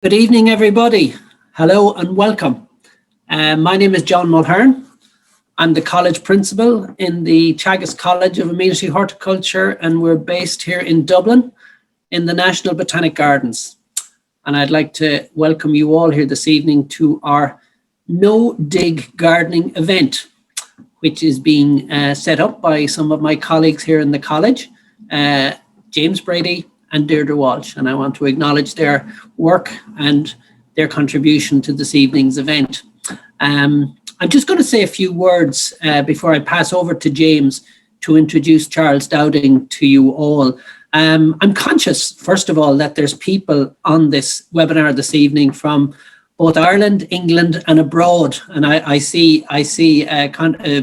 Good evening, everybody. Hello and welcome. My name is John Mulhern. I'm the college principal in the Teagasc College of Amenity Horticulture, and we're based here in Dublin in the National Botanic Gardens. And I'd like to welcome you all here this evening to our No Dig Gardening event, which is being set up by some of my colleagues here in the college, James Brady and Deirdre Walsh, and I want to acknowledge their work and their contribution to this evening's event. I'm just going to say a few words before I pass over to James to introduce Charles Dowding to you all. I'm conscious, first of all, that there's people on this webinar this evening from both Ireland, England, and abroad, and I see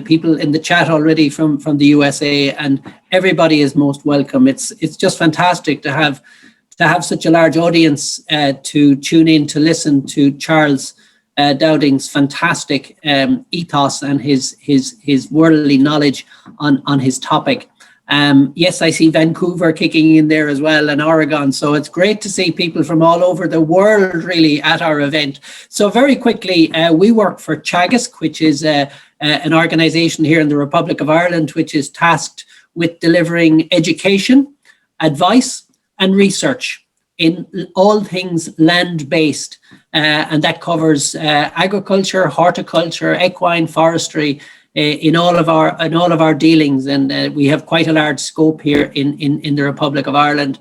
people in the chat already from the USA, and everybody is most welcome. It's just fantastic to have such a large audience to tune in to listen to Charles Dowding's fantastic ethos and his worldly knowledge on his topic. Yes, I see Vancouver kicking in there as well, and Oregon. So it's great to see people from all over the world really at our event. So very quickly, we work for Teagasc, which is an organisation here in the Republic of Ireland, which is tasked with delivering education, advice and research in all things land-based. And that covers agriculture, horticulture, equine, forestry, in all of our dealings, and we have quite a large scope here in the Republic of Ireland.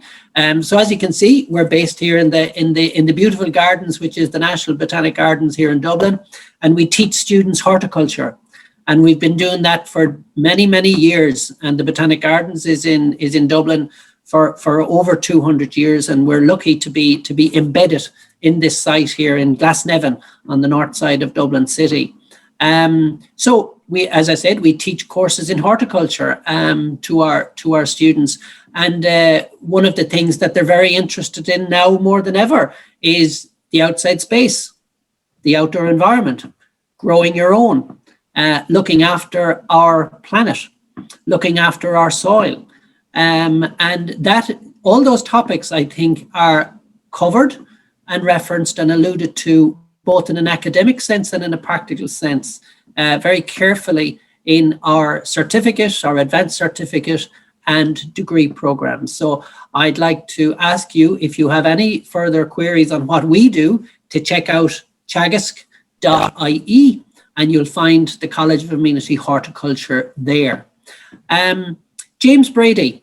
So as you can see, we're based here in the beautiful gardens, which is the National Botanic Gardens here in Dublin, and we teach students horticulture, and we've been doing that for many years. And the Botanic Gardens is in Dublin for over 200 years, and we're lucky to be embedded in this site here in Glasnevin on the north side of Dublin City. So we, as I said, we teach courses in horticulture to our students, and one of the things that they're very interested in now more than ever is the outside space, the outdoor environment, growing your own, looking after our planet, looking after our soil, and that all those topics I think are covered and referenced and alluded to both in an academic sense and in a practical sense, very carefully in our certificate, our advanced certificate and degree programs. So I'd like to ask you, if you have any further queries on what we do, to check out teagasc.ie, and you'll find the College of Amenity Horticulture there. James Brady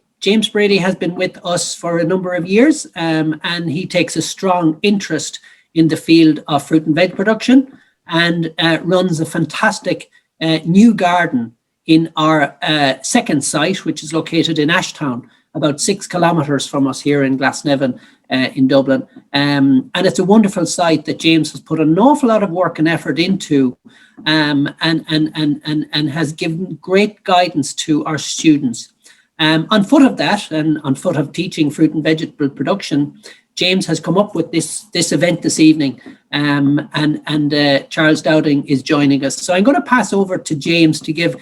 has been with us for a number of years, and he takes a strong interest in the field of fruit and veg production, and runs a fantastic new garden in our second site, which is located in Ashtown, about 6 kilometres from us here in Glasnevin in Dublin. And it's a wonderful site that James has put an awful lot of work and effort into, and has given great guidance to our students. On foot of that, and on foot of teaching fruit and vegetable production, James has come up with this event this evening, and Charles Dowding is joining us. So I'm going to pass over to James to give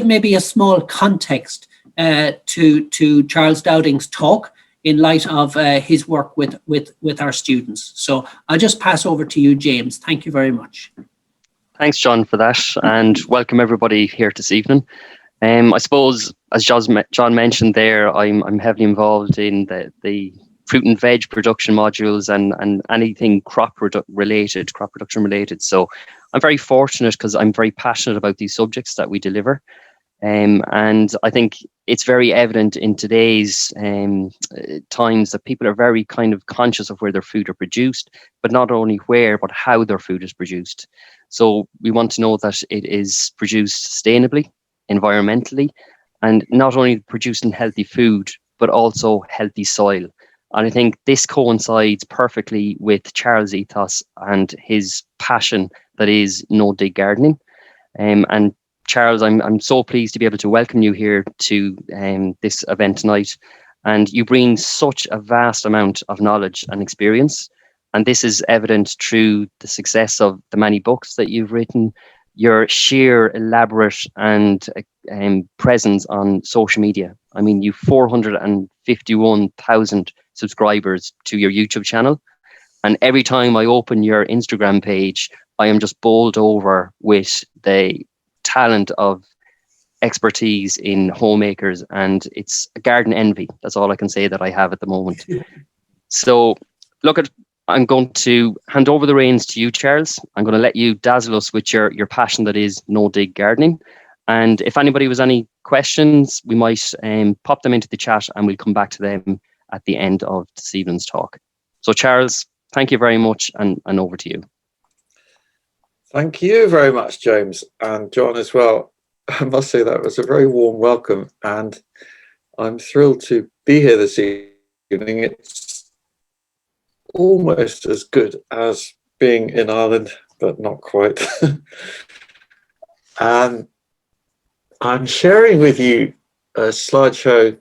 maybe a small context to Charles Dowding's talk in light of his work with our students. So I'll just pass over to you, James. Thank you very much. Thanks, John, for that, and welcome everybody here this evening. I suppose, as John mentioned there, I'm heavily involved in the fruit and veg production modules and anything crop production related. So I'm very fortunate because I'm very passionate about these subjects that we deliver. And I think it's very evident in today's times that people are very kind of conscious of where their food are produced, but not only where, but how their food is produced. So we want to know that it is produced sustainably, environmentally, and not only producing healthy food, but also healthy soil. And I think this coincides perfectly with Charles' ethos and his passion that is no dig gardening. And Charles, I'm so pleased to be able to welcome you here to this event tonight. And you bring such a vast amount of knowledge and experience. And this is evident through the success of the many books that you've written, your sheer elaborate and presence on social media. I mean, you've 451,000 subscribers to your YouTube channel, And every time I open your Instagram page, I am just bowled over with the talent of expertise in homemakers, and it's a garden envy. That's all I can say that I have at the moment. So I'm going to hand over the reins to you, Charles. I'm going to let you dazzle us with your passion that is no-dig gardening. And if anybody was any questions, we might pop them into the chat and we'll come back to them at the end of this evening's talk. So Charles, thank you very much, and over to you. Thank you very much, James, and John as well. I must say that was a very warm welcome, and I'm thrilled to be here this evening. It's almost as good as being in Ireland, but not quite. And I'm sharing with you a slideshow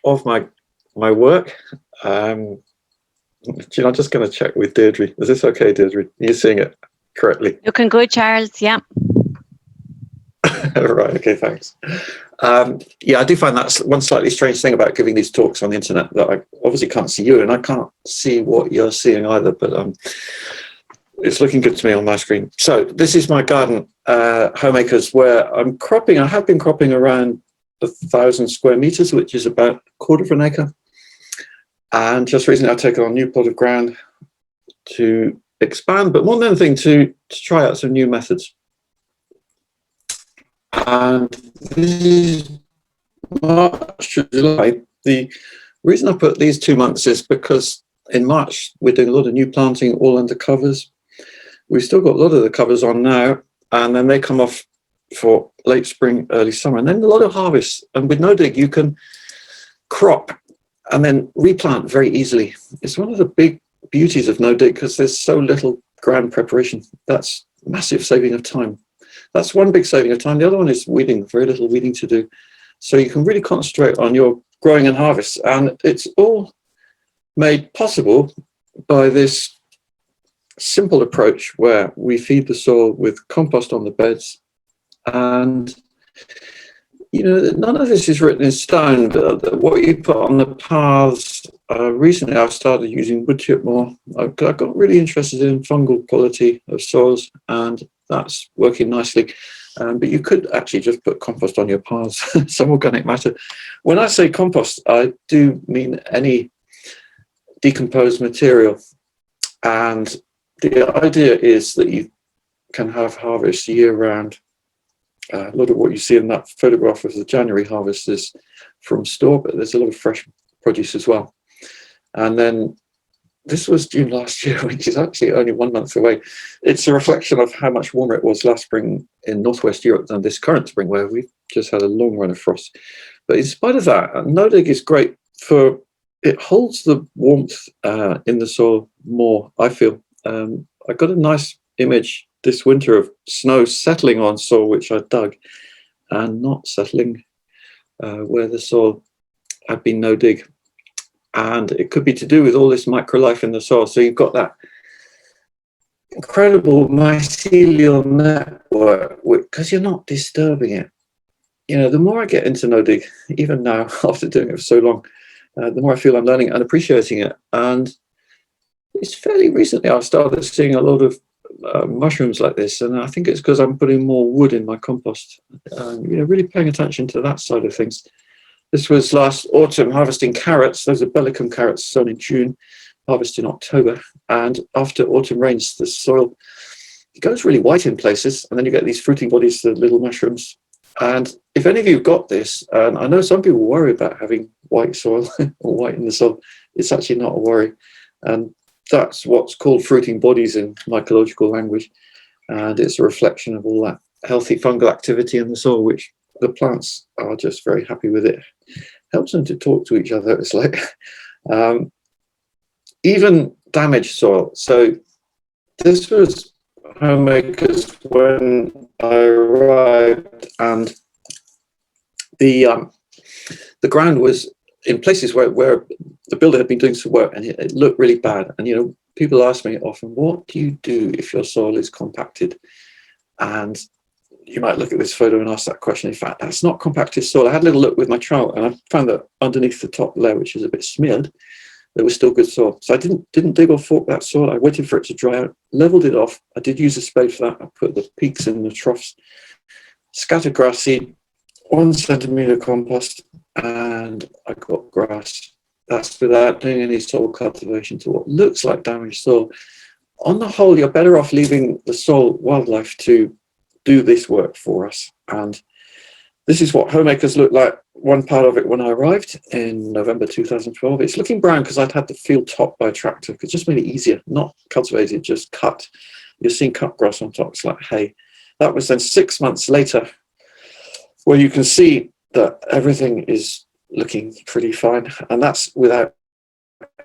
of my work. I'm just going to check with Deirdre. Is this okay, Deirdre? Are you seeing it correctly? Looking good, Charles. Yeah. Right. Okay. Thanks. Yeah, I do find that one slightly strange thing about giving these talks on the internet, that I obviously can't see you and I can't see what you're seeing either, but it's looking good to me on my screen. So this is my garden, homemakers, where I'm cropping. I have been cropping around 1,000 square meters, which is about a quarter of an acre. And just recently I've taken on a new plot of ground to expand, but more than anything to try out some new methods. And this is March to July. The reason I put these 2 months is because in March we're doing a lot of new planting all under covers. We've still got a lot of the covers on now, and then they come off for late spring, early summer, and then a lot of harvest. And with no dig, you can crop and then replant very easily. It's one of the big beauties of no dig because there's so little ground preparation. That's massive saving of time. That's one big saving of time. The other one is weeding, very little weeding to do. So you can really concentrate on your growing and harvest. And it's all made possible by this simple approach where we feed the soil with compost on the beds. And, you know, none of this is written in stone, but what you put on the paths, recently I've started using wood chip more. I got really interested in fungal quality of soils, and that's working nicely. But you could actually just put compost on your paths, some organic matter. When I say compost, I do mean any decomposed material. And the idea is that you can have harvest year round. A lot of what you see in that photograph of the January harvest is from store, but there's a lot of fresh produce as well. And then this was June last year, which is actually only 1 month away. It's a reflection of how much warmer it was last spring in Northwest Europe than this current spring, where we've just had a long run of frost. But in spite of that, no dig is great for, it holds the warmth in the soil more, I feel. I got a nice image this winter of snow settling on soil which I dug and not settling where the soil had been no dig. And it could be to do with all this microlife in the soil. So you've got that incredible mycelial network because you're not disturbing it. You know, the more I get into no dig, even now after doing it for so long, the more I feel I'm learning and appreciating it. And it's fairly recently I've started seeing a lot of mushrooms like this, and I think it's because I'm putting more wood in my compost. You know, really paying attention to that side of things. This was last autumn harvesting carrots. Those are Bellicum carrots sown in June, harvested in October. And after autumn rains, the soil it goes really white in places, and then you get these fruiting bodies, the little mushrooms. And if any of you got this, and I know some people worry about having white soil or white in the soil, it's actually not a worry. And that's what's called fruiting bodies in mycological language. And it's a reflection of all that healthy fungal activity in the soil, which the plants are just very happy with it. Helps them to talk to each other. It's like even damaged soil. So this was homemakers when I arrived, and the ground was in places where the builder had been doing some work, and it looked really bad. And, you know, people ask me often, what do you do if your soil is compacted? And you might look at this photo and ask that question. In fact, that's not compacted soil. I had a little look with my trowel, and I found that underneath the top layer, which is a bit smeared, there was still good soil. So I didn't dig or fork that soil. I waited for it to dry out, leveled it off. I did use a spade for that. I put the peaks in the troughs, scattered grass seed, 1 centimetre compost, and I got grass. That's without doing any soil cultivation to what looks like damaged soil. On the whole, you're better off leaving the soil wildlife to do this work for us. And this is what homeacres looked like, one part of it when I arrived in November 2012. It's looking brown because I'd had the field topped by a tractor. It just made it easier, not cultivated, just cut. You're seeing cut grass on top, it's like hay. That was then 6 months later, where you can see that everything is looking pretty fine. And that's without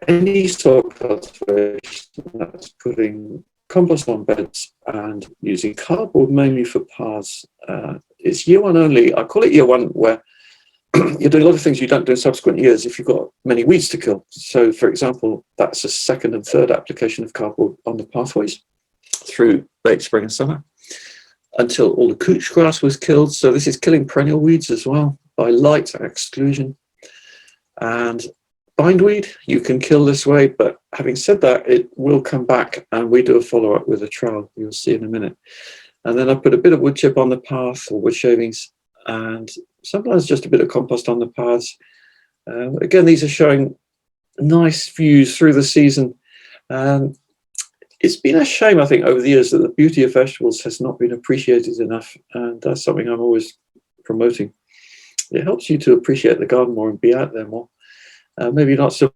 any soil cultivation. That's putting compost on beds and using cardboard mainly for paths. It's year one only. I call it year one, where you're doing a lot of things you don't do in subsequent years if you've got many weeds to kill. So, for example, that's a second and third application of cardboard on the pathways through late spring and summer until all the couch grass was killed. So this is killing perennial weeds as well by light exclusion. And bindweed you can kill this way, but having said that, it will come back, and we do a follow-up with a trowel. You'll see in a minute. And then I put a bit of wood chip on the path, or wood shavings, and sometimes just a bit of compost on the paths. Again, these are showing nice views through the season. It's been a shame, I think, over the years that the beauty of vegetables has not been appreciated enough, and that's something I'm always promoting. It helps you to appreciate the garden more and be out there more. Maybe not so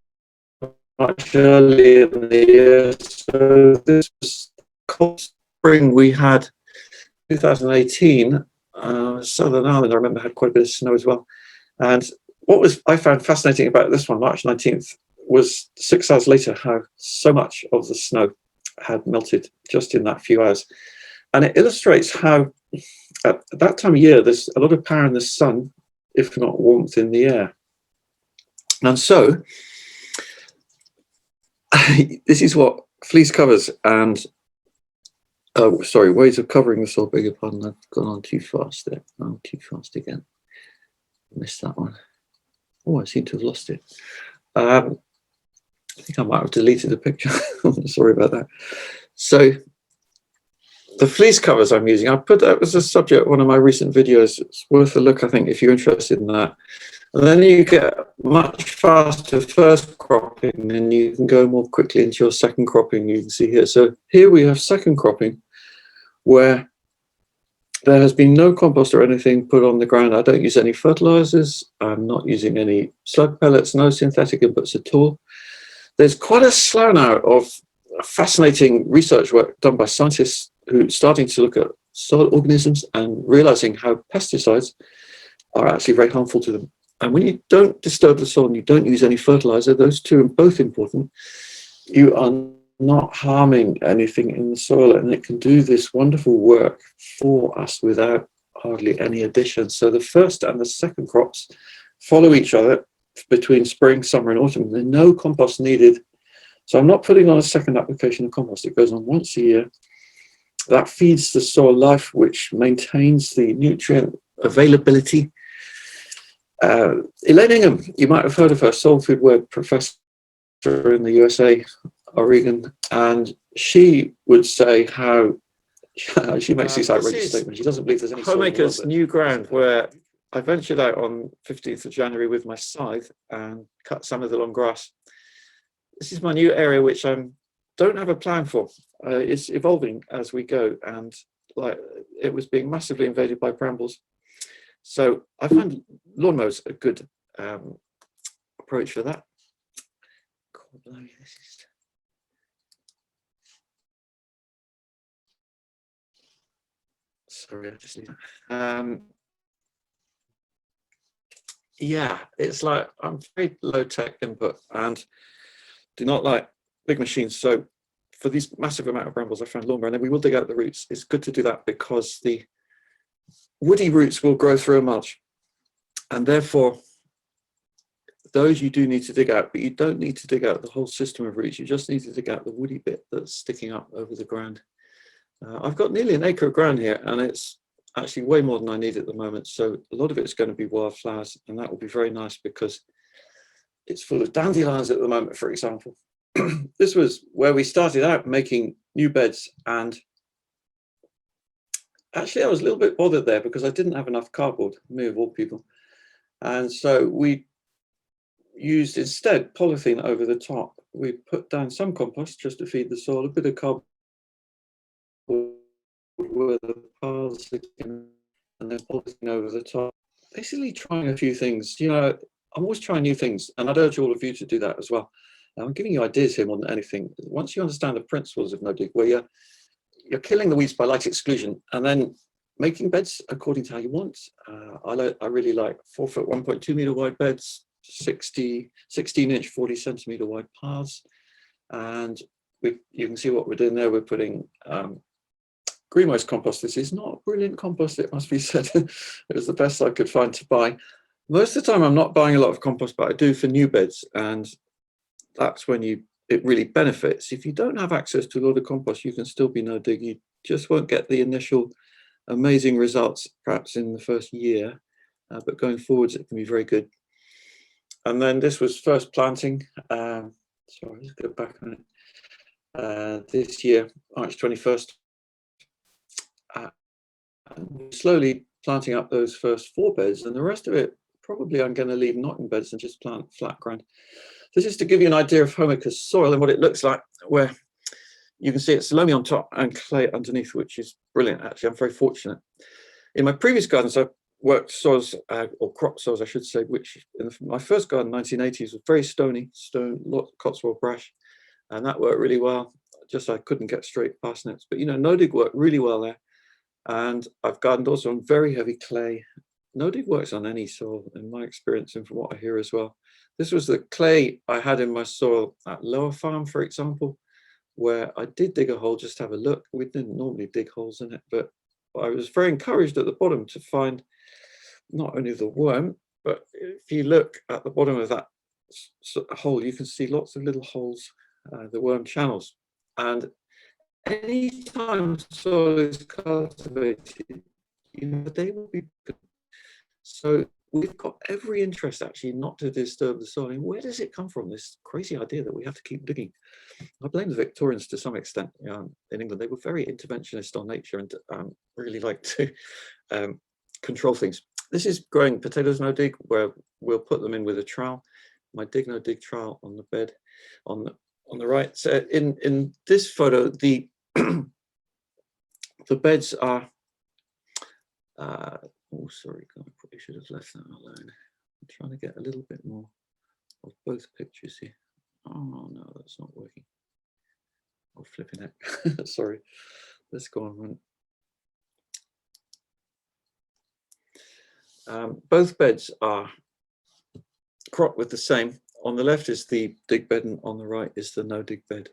much early in the year. So this was cold spring we had 2018. Southern Ireland, I remember, had quite a bit of snow as well. And what I found fascinating about this one, March 19th, was 6 hours later how so much of the snow had melted just in that few hours. And it illustrates how at that time of year there's a lot of power in the sun, if not warmth in the air. And so this is what fleece covers and ways of covering the soil. Beg your pardon, I've gone on too fast there. Oh, too fast again. Missed that one. Oh, I seem to have lost it. I think I might have deleted the picture. Sorry about that. So the fleece covers I'm using, I put that as a subject of one of my recent videos. It's worth a look, I think, if you're interested in that. And then you get much faster first cropping, and you can go more quickly into your second cropping. You can see here. So here we have second cropping, where there has been no compost or anything put on the ground. I don't use any fertilizers. I'm not using any slug pellets, no synthetic inputs at all. There's quite a slow now of fascinating research work done by scientists who are starting to look at soil organisms and realizing how pesticides are actually very harmful to them. And when you don't disturb the soil and you don't use any fertilizer, those two are both important, you are not harming anything in the soil, and it can do this wonderful work for us without hardly any addition. So the first and the second crops follow each other between spring, summer and autumn. There's no compost needed. So I'm not putting on a second application of compost. It goes on once a year. That feeds the soil life, which maintains the nutrient availability. Elaine Ingham, you might have heard of her, soil food web professor in the USA, Oregon, and she would say how she makes these outrageous statements. She doesn't believe there's any Homemaker's new ground, where I ventured out on 15th of January with my scythe and cut some of the long grass. This is my new area, which I don't have a plan for. It's evolving as we go, and like it was being massively invaded by brambles. So I find lawnmowers a good approach for that. Sorry, I just need yeah, it's like I'm very low tech input and do not like big machines. So for these massive amount of brambles, I found lawnmower, and then we will dig out the roots. It's good to do that because the woody roots will grow through a mulch, and therefore those you do need to dig out, but you don't need to dig out the whole system of roots. You just need to dig out the woody bit that's sticking up over the ground. I've got nearly an acre of ground here, and it's actually way more than I need at the moment. So a lot of it's going to be wildflowers, and that will be very nice because it's full of dandelions at the moment, for example. This was where we started out making new beds, and actually I was a little bit bothered there because I didn't have enough cardboard, me of all people. And so we used instead polythene over the top. We put down some compost just to feed the soil, a bit of cardboard where the piles and then polythene over the top. Basically trying a few things. You know, I'm always trying new things, and I'd urge all of you to do that as well. I'm giving you ideas here more than anything. Once you understand the principles of no-dig, where you're killing the weeds by light exclusion and then making beds according to how you want. I really like 4 foot 1.2 meter wide beds, 16 inch 40 centimeter wide paths, and you can see what we're doing there. We're putting greenways compost. This is not brilliant compost, it must be said. It was the best I could find to buy. Most of the time I'm not buying a lot of compost, but I do for new beds, and that's when it really benefits. If you don't have access to a lot of compost, you can still be no-dig. You just won't get the initial amazing results perhaps in the first year, but going forwards it can be very good. And then this was first planting. Sorry, let's go back on it. This year, March 21st. Slowly planting up those first 4 beds, and the rest of it probably I'm going to leave not in beds and just plant flat ground. This is to give you an idea of Homicus soil and what it looks like, where you can see it's loamy on top and clay underneath, which is brilliant. Actually, I'm very fortunate. In my previous gardens, I worked soils, or crop soils, I should say, which in my first garden, 1980s, was very stony, lot of Cotswold brash, and that worked really well. Just I couldn't get straight parsnips, but you know, no-dig worked really well there. And I've gardened also on very heavy clay. No-dig works on any soil, in my experience and from what I hear as well. This was the clay I had in my soil at Lower Farm, for example, where I did dig a hole just to have a look. We didn't normally dig holes in it, but I was very encouraged at the bottom to find not only the worm, but if you look at the bottom of that hole, you can see lots of little holes, the worm channels. And any time soil is cultivated, you know, they will be good. So we've got every interest actually not to disturb the soil. And where does it come from, this crazy idea that we have to keep digging? I blame the Victorians to some extent. In England, they were very interventionist on nature and really like to control things. This is growing potatoes no-dig, where we'll put them in with a trowel. My dig no-dig trowel on the bed on the right. So in this photo, the the beds are oh, sorry, God, I probably should have left that alone. I'm trying to get a little bit more of both pictures here. Oh no, that's not working. Oh, flipping it. Sorry. Let's go on. Both beds are cropped with the same. On the left is the dig bed, and on the right is the no-dig bed.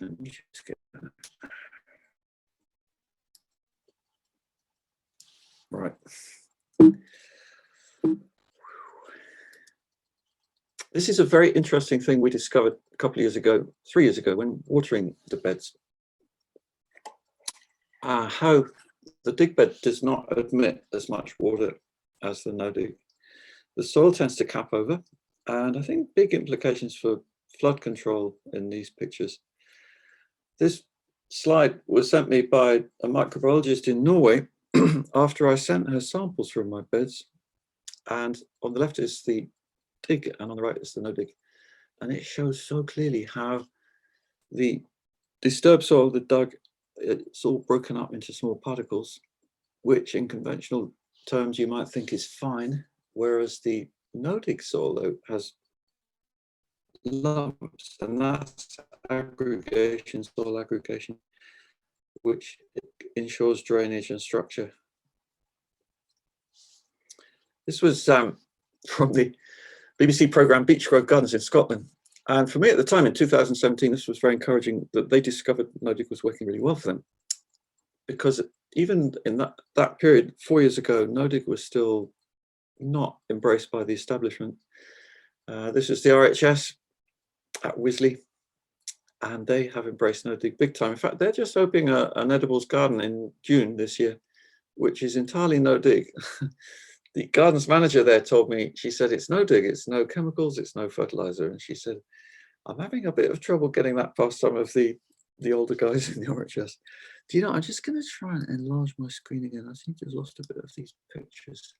Let me just get that. Right. This is a very interesting thing we discovered a couple of years ago, 3 years ago, when watering the beds. How the dig bed does not admit as much water as the no-dig. The soil tends to cap over, and I think big implications for flood control in these pictures. This slide was sent me by a microbiologist in Norway after I sent her samples from my beds. And on the left is the dig, and on the right is the no-dig. And it shows so clearly how the disturbed soil, the dug, it's all broken up into small particles, which in conventional terms you might think is fine, whereas the no-dig soil though has lumps, and that's aggregation, soil aggregation, which ensures drainage and structure. This was from the BBC programme Beechgrove Gardens in Scotland, and for me at the time in 2017, this was very encouraging that they discovered no-dig was working really well for them, because even in that period 4 years ago, no-dig was still not embraced by the establishment. This is the RHS at Wisley, and they have embraced no-dig big time. In fact, they're just opening an edibles garden in June this year, which is entirely no dig. The gardens manager there told me, she said, it's no dig, it's no chemicals, it's no fertilizer. And she said, I'm having a bit of trouble getting that past some of the older guys in the orchards. Do you know, I'm just going to try and enlarge my screen again. I seem to have lost a bit of these pictures.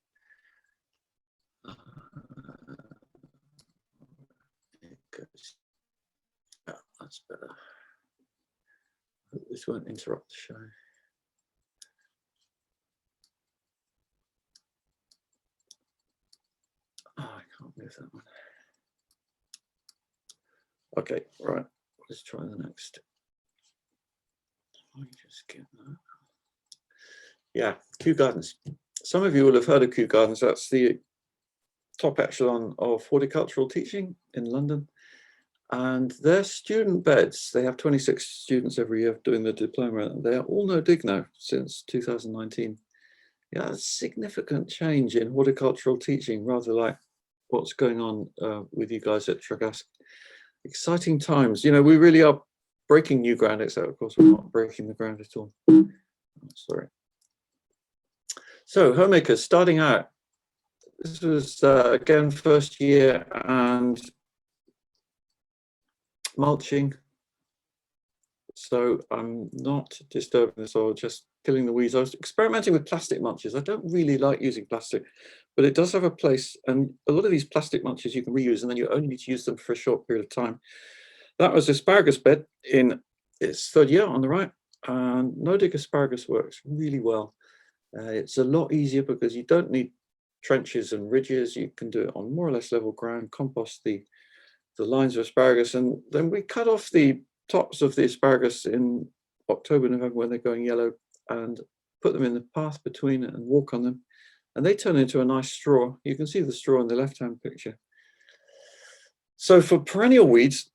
It goes. Oh, that's better. I hope this won't interrupt the show. Oh, I can't move that one. Okay, right. Let's try the next. Let me just get that. Yeah, Kew Gardens. Some of you will have heard of Kew Gardens. That's the top echelon of horticultural teaching in London. And their student beds, they have 26 students every year doing the diploma. They are all no dig now since 2019. Yeah, a significant change in horticultural teaching, rather like what's going on with you guys at Teagasc. Exciting times. You know, we really are breaking new ground, except of course we're not breaking the ground at all. Oh, sorry. So homemakers starting out. This was again first year, and mulching. So I'm not disturbing the soil, just killing the weeds. I was experimenting with plastic mulches. I don't really like using plastic, but it does have a place. And a lot of these plastic mulches you can reuse, and then you only need to use them for a short period of time. That was Asparagus Bed in its third year on the right. And no-dig asparagus works really well. It's a lot easier because you don't need trenches and ridges. You can do it on more or less level ground, compost the lines of asparagus, and then we cut off the tops of the asparagus in October, November when they're going yellow, and put them in the path between and walk on them, and they turn into a nice straw. You can see the straw in the left-hand picture. So for perennial weeds,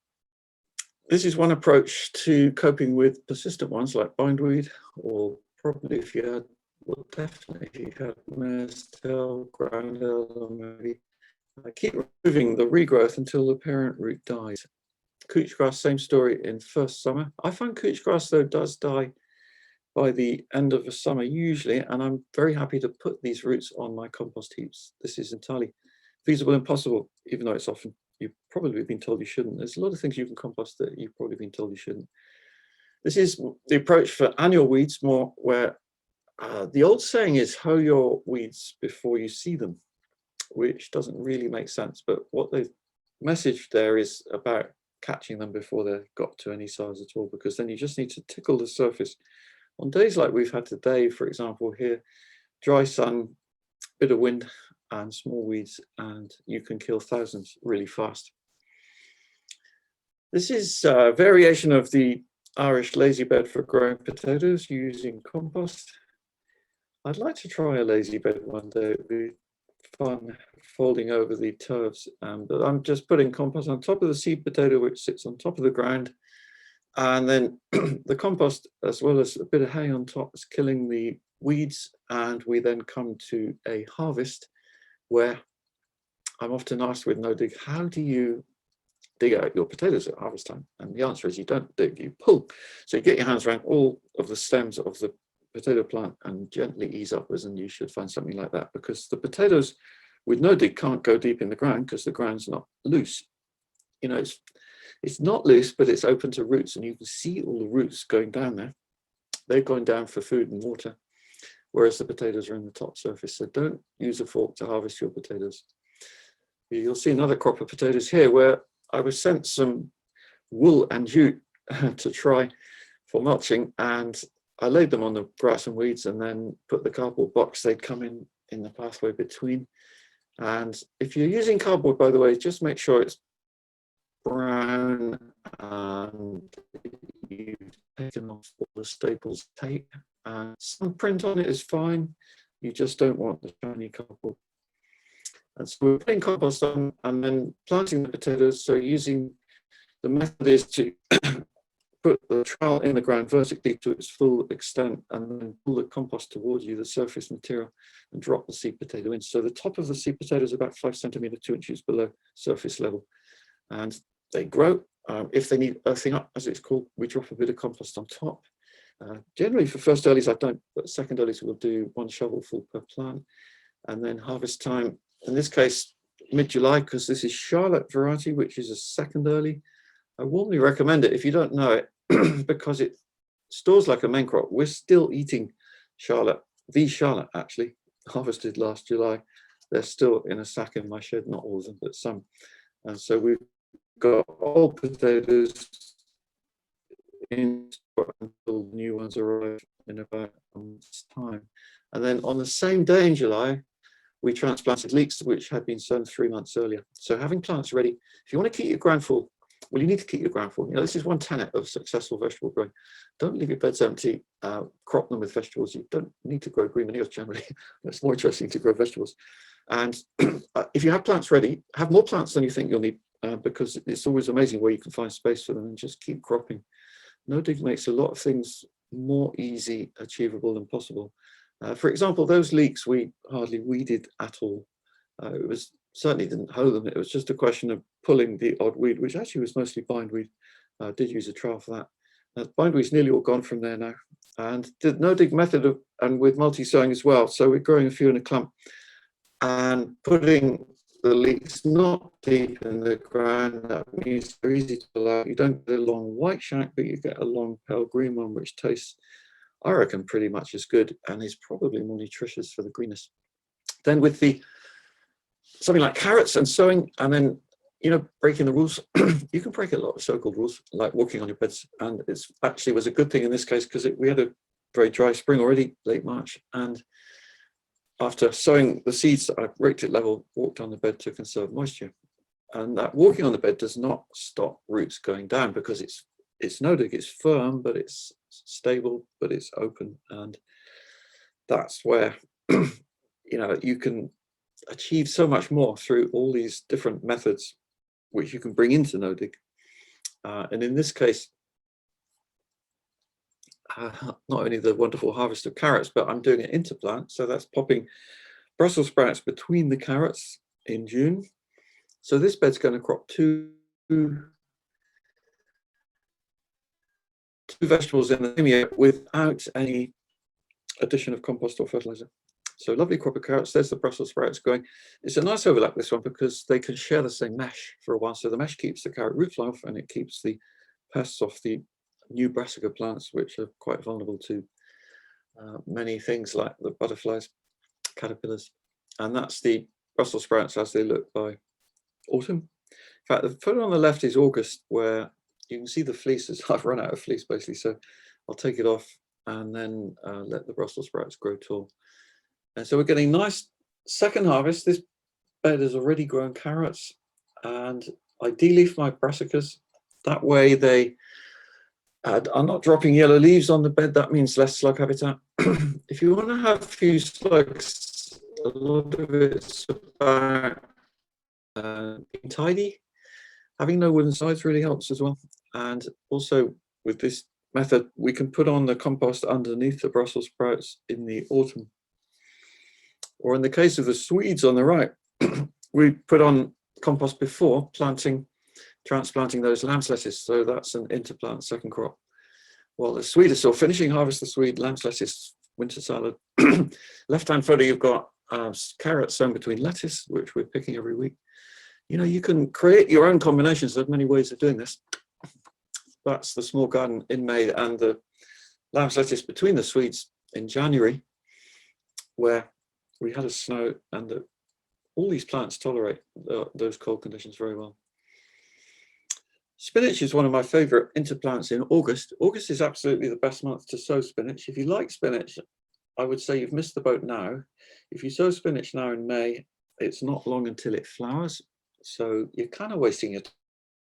this is one approach to coping with persistent ones like bindweed, or probably if you had, well, definitely if you had mare's tail, groundnut, or maybe keep removing the regrowth until the parent root dies. Couch grass, same story in first summer. I find couch grass though does die by the end of the summer usually, and I'm very happy to put these roots on my compost heaps. This is entirely feasible and possible, even though it's often you've probably been told you shouldn't. There's a lot of things you can compost that you've probably been told you shouldn't. This is the approach for annual weeds, more where the old saying is hoe your weeds before you see them, which doesn't really make sense. But what they've messaged there is about catching them before they've got to any size at all, because then you just need to tickle the surface. On days like we've had today, for example, here, dry sun, bit of wind and small weeds, and you can kill thousands really fast. This is a variation of the Irish lazy bed for growing potatoes using compost. I'd like to try a lazy bed one day. It'd be fun folding over the turfs, but I'm just putting compost on top of the seed potato, which sits on top of the ground, and then the compost, as well as a bit of hay on top, is killing the weeds. And we then come to a harvest where I'm often asked with no dig, how do you dig out your potatoes at harvest time? And the answer is you don't dig, you pull. So you get your hands around all of the stems of the potato plant and gently ease upwards, and you should find something like that, because the potatoes with no dig can't go deep in the ground because the ground's not loose. You know, it's not loose, but it's open to roots, and you can see all the roots going down there. They're going down for food and water, whereas the potatoes are in the top surface. So don't use a fork to harvest your potatoes. You'll see another crop of potatoes here where I was sent some wool and jute to try for mulching, and I laid them on the grass and weeds and then put the cardboard box. They'd come in the pathway between. And if you're using cardboard, by the way, just make sure it's brown and you've taken off all the staples tape. And some print on it is fine. You just don't want the shiny cardboard. And so we're putting compost on and then planting the potatoes. So using the method is to put the trowel in the ground vertically to its full extent, and then pull the compost towards you, the surface material, and drop the seed potato in. So the top of the seed potato is about 5 centimeters, 2 inches below surface level. And they grow. If they need earthing up, as it's called, we drop a bit of compost on top. Generally for first earlies I don't, but second earlies we'll do 1 shovelful per plant. And then harvest time, in this case, mid-July, because this is Charlotte variety, which is a second early. I warmly recommend it if you don't know it, because it stores like a main crop. We're still eating Charlotte, the Charlotte actually, harvested last July. They're still in a sack in my shed, not all of them, but some. And so we've got old potatoes in store until new ones arrive in about a month's time. And then on the same day in July, we transplanted leeks, which had been sown 3 months earlier. So having plants ready, if you want to keep your ground full, well, you need to keep your ground full. You know, this is one tenet of successful vegetable growing. Don't leave your beds empty, crop them with vegetables. You don't need to grow green manures generally. It's more interesting to grow vegetables. And if you have plants ready, have more plants than you think you'll need, because it's always amazing where you can find space for them, and just keep cropping. No-dig makes a lot of things more easy, achievable and possible. For example, those leeks we hardly weeded at all. It was certainly didn't hoe them. It was just a question of pulling the odd weed, which actually was mostly bindweed. Did use a trowel for that. Bindweed's nearly all gone from there now. And the no-dig method and with multi-sowing as well. So we're growing a few in a clump and putting the leeks not deep in the ground. That means they're easy to pull out. You don't get a long white shank, but you get a long pale green one, which tastes, I reckon, pretty much as good and is probably more nutritious for the greenness. Then with the something like carrots and sowing, and then, you know, breaking the rules. You can break a lot of so-called rules, like walking on your beds, and it's actually was a good thing in this case because we had a very dry spring already, late March, and after sowing the seeds, I raked it level, walked on the bed to conserve moisture. And that walking on the bed does not stop roots going down, because it's no-dig, it's firm, but it's stable, but it's open. And that's where, you know, you can achieve so much more through all these different methods, which you can bring into no-dig. And in this case, not only the wonderful harvest of carrots, but I'm doing it into plant. So that's popping Brussels sprouts between the carrots in June. So this bed's going to crop two vegetables in the same year without any addition of compost or fertilizer. So lovely crop of carrots. There's the Brussels sprouts going. It's a nice overlap, this one, because they can share the same mesh for a while. So the mesh keeps the carrot root fly off, and it keeps the pests off the new brassica plants, which are quite vulnerable to many things like the butterflies, caterpillars. And that's the Brussels sprouts as they look by autumn. In fact, the photo on the left is August, where you can see the fleeces. I've run out of fleece basically, so I'll take it off and then let the Brussels sprouts grow tall. And so we're getting nice second harvest. This bed has already grown carrots, and I de-leaf my brassicas. That way they are not dropping yellow leaves on the bed. That means less slug habitat. If you want to have a few slugs, a lot of it's about being tidy. Having no wooden sides really helps as well. And also with this method, we can put on the compost underneath the Brussels sprouts in the autumn. Or in the case of the Swedes on the right, we put on compost before transplanting those lamb's lettuce. So that's an interplant second crop. Well, the Swede is still finishing harvest the Swede, lamb's lettuce, winter salad. Left-hand photo, you've got carrots sown between lettuce, which we're picking every week. You know, you can create your own combinations. There's many ways of doing this. That's the small garden in May, and the lamb's lettuce between the Swedes in January, where we had a snow, and all these plants tolerate those cold conditions very well. Spinach is one of my favorite interplants in August. August is absolutely the best month to sow spinach. If you like spinach, I would say you've missed the boat now. If you sow spinach now in May, it's not long until it flowers. So you're kind of wasting your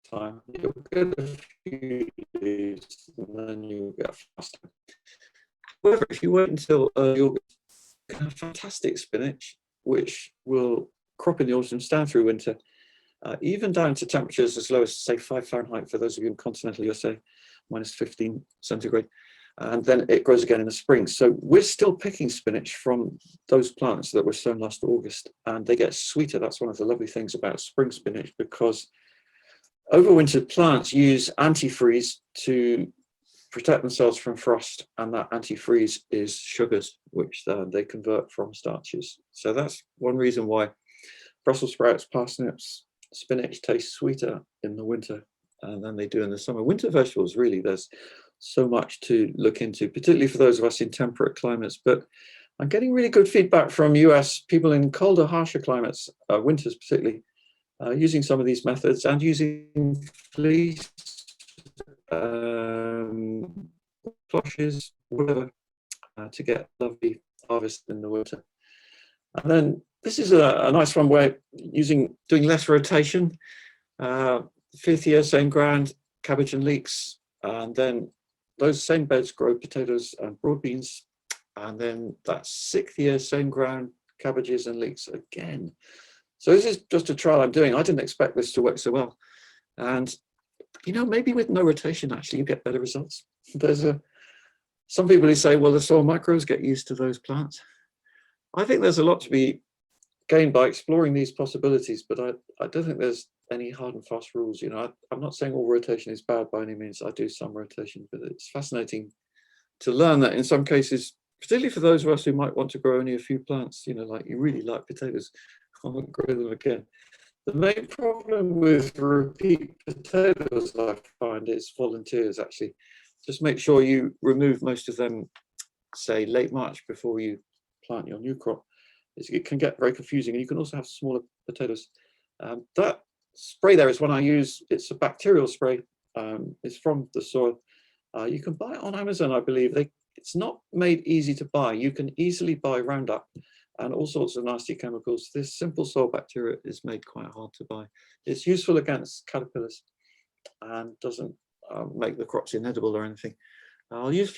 time. You'll get a few leaves and then you'll get faster. However, if you wait until early August, you can have fantastic spinach, which will crop in the autumn, stand through winter, even down to temperatures as low as, say, 5 Fahrenheit for those of you in continental USA, minus 15 centigrade. And then it grows again in the spring. So we're still picking spinach from those plants that were sown last August, and they get sweeter. That's one of the lovely things about spring spinach, because overwintered plants use antifreeze to protect themselves from frost, and that antifreeze is sugars, which they convert from starches. So that's one reason why Brussels sprouts, parsnips, spinach taste sweeter in the winter than they do in the summer. Winter vegetables, really, there's so much to look into, particularly for those of us in temperate climates. But I'm getting really good feedback from US people in colder, harsher climates, winters particularly, using some of these methods and using fleece, flushes, whatever, to get lovely harvest in the winter. And then this is a nice one where doing less rotation, 5th year, same ground, cabbage and leeks, and then those same beds grow potatoes and broad beans, and then that 6th year, same ground, cabbages and leeks again. So this is just a trial I'm doing. I didn't expect this to work so well. And, you know, maybe with no rotation, actually, you get better results. There's some people who say, well, the soil microbes get used to those plants. I think there's a lot to be gained by exploring these possibilities, but I don't think there's any hard and fast rules. You know, I'm not saying all rotation is bad by any means. I do some rotation, but it's fascinating to learn that in some cases, particularly for those of us who might want to grow only a few plants, you know, like you really like potatoes, I won't grow them again. The main problem with repeat potatoes, I find, is volunteers, actually. Just make sure you remove most of them, say, late March before you plant your new crop. It can get very confusing, and you can also have smaller potatoes. That spray there is one I use. It's a bacterial spray. It's from the soil. You can buy it on Amazon, I believe. It's not made easy to buy. You can easily buy Roundup and all sorts of nasty chemicals. This simple soil bacteria is made quite hard to buy. It's useful against caterpillars and doesn't make the crops inedible or anything. I'll use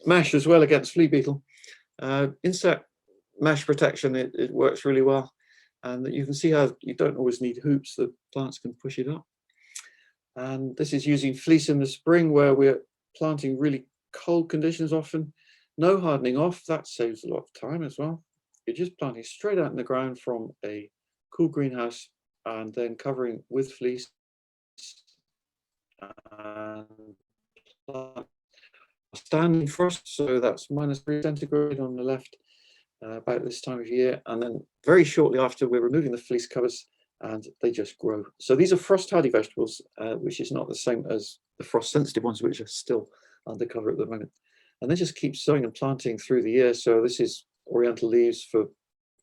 mesh as well against flea beetle. Insect mesh protection, it works really well. And you can see how you don't always need hoops, the plants can push it up. And this is using fleece in the spring where we're planting really cold conditions often. No hardening off, that saves a lot of time as well. You're just planting straight out in the ground from a cool greenhouse and then covering with fleece. And standing frost, so that's -3 centigrade on the left about this time of year. And then very shortly after, we're removing the fleece covers and they just grow. So these are frost hardy vegetables, which is not the same as the frost sensitive ones, which are still under cover at the moment. And they just keep sowing and planting through the year. So this is oriental leaves for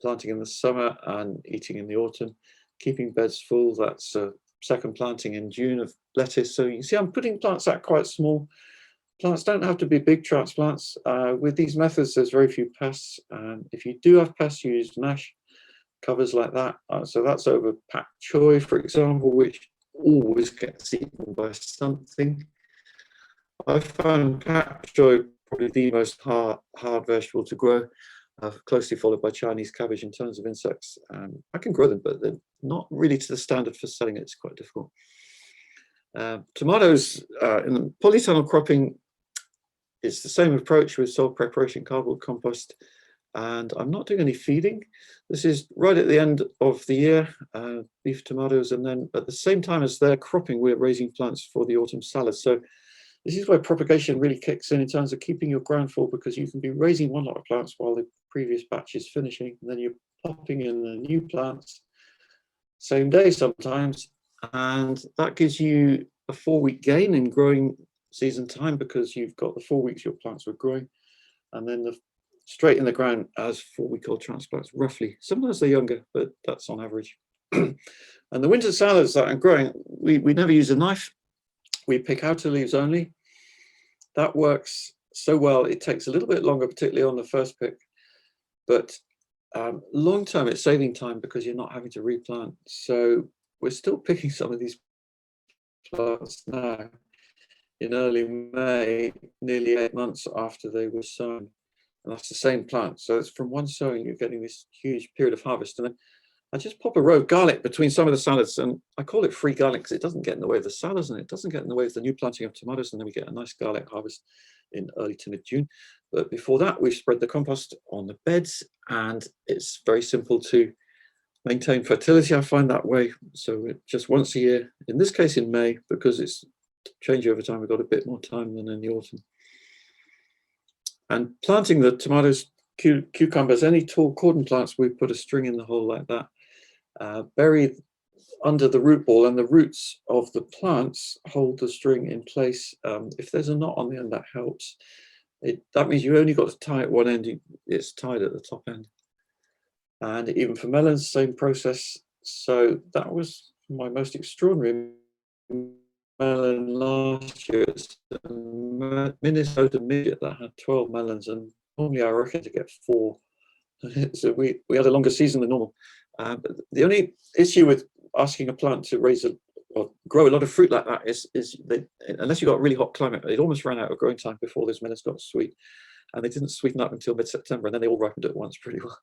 planting in the summer and eating in the autumn, keeping beds full. That's second planting in June of lettuce. So you can see I'm putting plants out quite small. Plants don't have to be big transplants. With these methods, there's very few pests. If you do have pests, you use mesh covers like that. So that's over pak choy, for example, which always gets eaten by something. I found pak choy probably the most hard vegetable to grow, closely followed by Chinese cabbage in terms of insects. I can grow them, but they're not really to the standard for selling it. It's quite difficult. Tomatoes in the polytunnel cropping, it's the same approach with soil preparation, cardboard compost, and I'm not doing any feeding. This is right at the end of the year, beef tomatoes, and then at the same time as they're cropping, we're raising plants for the autumn salad. So this is where propagation really kicks in terms of keeping your ground full, because you can be raising one lot of plants while the previous batch is finishing, and then you're popping in the new plants, same day sometimes, and that gives you a 4-week gain in growing season time, because you've got the 4 weeks your plants were growing, and then straight in the ground as 4-week-old transplants, roughly. Sometimes they're younger, but that's on average. And the winter salads that I'm growing, we never use a knife. We pick outer leaves only. That works so well. It takes a little bit longer, particularly on the first pick, but long term it's saving time because you're not having to replant. So we're still picking some of these plants now in early May, nearly 8 months after they were sown. And that's the same plant. So it's from one sowing, you're getting this huge period of harvest. And then I just pop a row of garlic between some of the salads, and I call it free garlic because it doesn't get in the way of the salads and it doesn't get in the way of the new planting of tomatoes. And then we get a nice garlic harvest in early to mid-June. But before that, we've spread the compost on the beds, and it's very simple to maintain fertility. I find that way. So just once a year, in this case in May, because it's change over time. We've got a bit more time than in the autumn. And planting the tomatoes, cucumbers, any tall cordon plants, we put a string in the hole like that, buried under the root ball, and the roots of the plants hold the string in place. If there's a knot on the end, that helps. That means you only got to tie at one end, it's tied at the top end. And even for melons, same process. So that was my most extraordinary melon last year. It's a Minnesota midget that had 12 melons, and normally I reckon to get 4. So we had a longer season than normal. But the only issue with asking a plant to raise or grow a lot of fruit like that is unless you got a really hot climate, it almost ran out of growing time before those melons got sweet. And they didn't sweeten up until mid-September, and then they all ripened at once pretty well.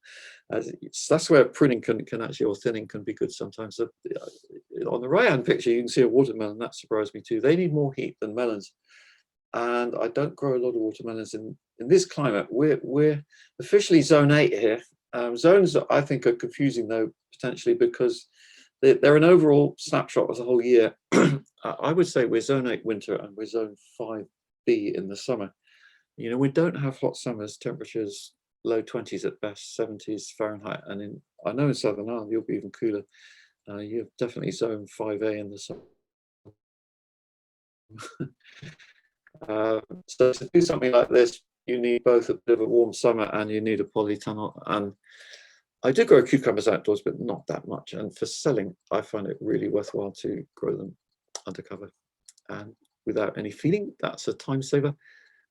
That's where pruning can actually, or thinning can be good sometimes. So, on the right-hand picture, you can see a watermelon. That surprised me too. They need more heat than melons. And I don't grow a lot of watermelons in this climate. We're officially zone 8 here. Zones that I think are confusing though, potentially, because they're an overall snapshot of the whole year. I would say we're zone 8 winter and we're zone 5B in the summer. You know, we don't have hot summers, temperatures low 20s at best, 70s Fahrenheit. And I know in Southern Ireland, you'll be even cooler. You're definitely zone 5A in the summer. So to do something like this, you need both a bit of a warm summer and you need a polytunnel. And I do grow cucumbers outdoors, but not that much. And for selling, I find it really worthwhile to grow them undercover. And without any feeding, that's a time saver.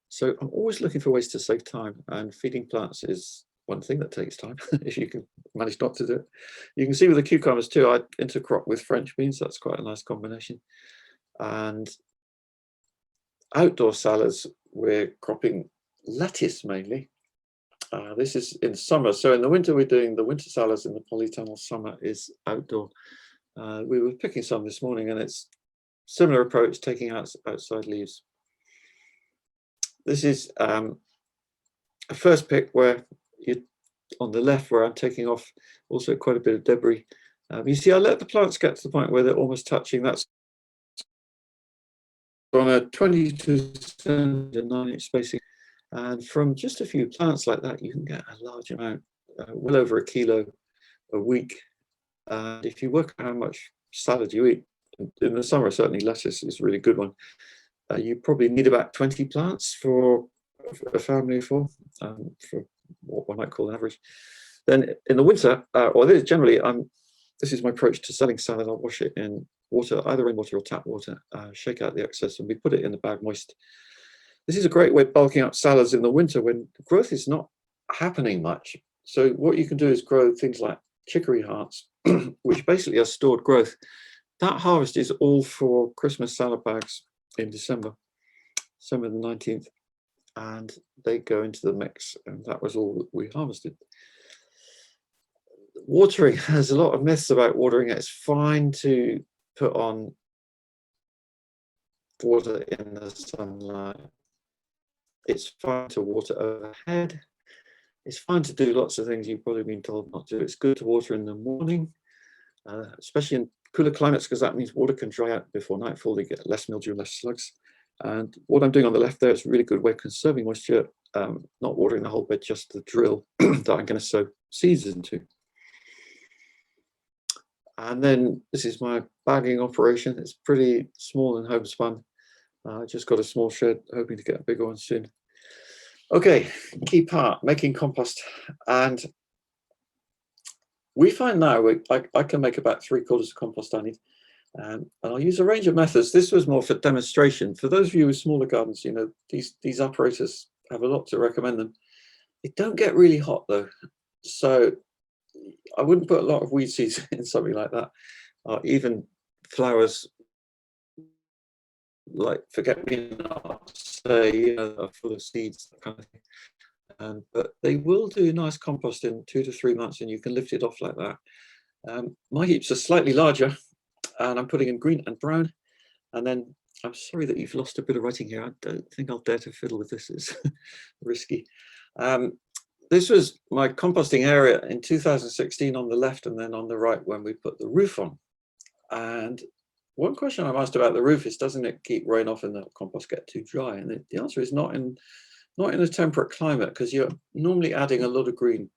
So I'm always looking for ways to save time, and feeding plants is one thing that takes time if you can manage not to do it. You can see with the cucumbers too, I intercrop with French beans. That's quite a nice combination. And outdoor salads, we're cropping lettuce mainly. This is in summer. So in the winter, we're doing the winter salads in the polytunnel. Summer is outdoor. We were picking some this morning, and it's similar approach, taking out outside leaves. This is a first pick where you on the left, where I'm taking off also quite a bit of debris. You see, I let the plants get to the point where they're almost touching. That's on a 22 and 9-inch spacing. And from just a few plants like that, you can get a large amount, well over 1 kilo a week. And if you work out how much salad you eat, in the summer, certainly lettuce is a really good one. You probably need about 20 plants for a family of 4, for what one might call an average. Then in the winter, or this generally, this is my approach to selling salad. I'll wash it in water, either rainwater or tap water, shake out the excess, and we put it in the bag moist. This is a great way of bulking up salads in the winter when growth is not happening much. So what you can do is grow things like chicory hearts, which basically are stored growth. That harvest is all for Christmas salad bags in December the 19th, and they go into the mix, and that was all that we harvested. Watering has a lot of myths about watering. It's fine to put on water in the sunlight. It's fine to water overhead. It's fine to do lots of things you've probably been told not to. It's good to water in the morning, especially in cooler climates, because that means water can dry out before nightfall. You get less mildew, less slugs. And what I'm doing on the left there is a really good way of conserving moisture, not watering the whole bed, just the drill that I'm going to sow seeds into. And then this is my bagging operation. It's pretty small and homespun. I just got a small shed, hoping to get a bigger one soon. Okay, key part, making compost. And we find now I can make about 3/4 of compost I need. And I'll use a range of methods. This was more for demonstration. For those of you with smaller gardens, you know, these operators have a lot to recommend them. They don't get really hot though. So I wouldn't put a lot of weed seeds in something like that. Even flowers like forget-me-nots, you know, are full of seeds, that kind of thing. But they will do nice compost in 2 to 3 months, and you can lift it off like that. My heaps are slightly larger, and I'm putting in green and brown. And then I'm sorry that you've lost a bit of writing here. I don't think I'll dare to fiddle with this. It's risky. This was my composting area in 2016 on the left, and then on the right when we put the roof on. And one question I'm asked about the roof is, doesn't it keep rain off and the compost get too dry? And the answer is not in a temperate climate, because you're normally adding a lot of green,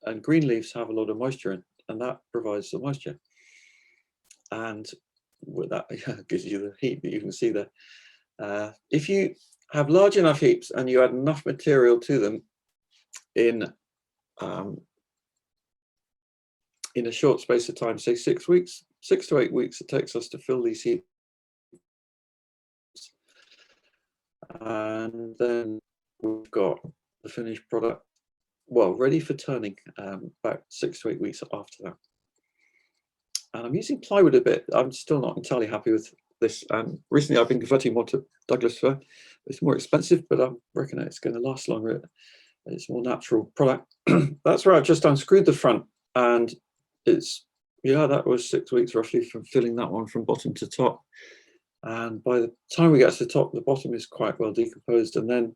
and green leaves have a lot of moisture in, and that provides the moisture. And with that, gives you the heat that you can see there. If you have large enough heaps and you add enough material to them in a short space of time, say 6 weeks, 6 to 8 weeks it takes us to fill these heaps. And then we've got the finished product, well, ready for turning about 6 to 8 weeks after that. And I'm using plywood a bit. I'm still not entirely happy with this. And recently I've been converting more to Douglas fir. It's more expensive, but I reckon it's going to last longer. It's more natural product. That's where I've just unscrewed the front, and it's, yeah, that was 6 weeks roughly from filling that one from bottom to top. And by the time we get to the top, the bottom is quite well decomposed. And then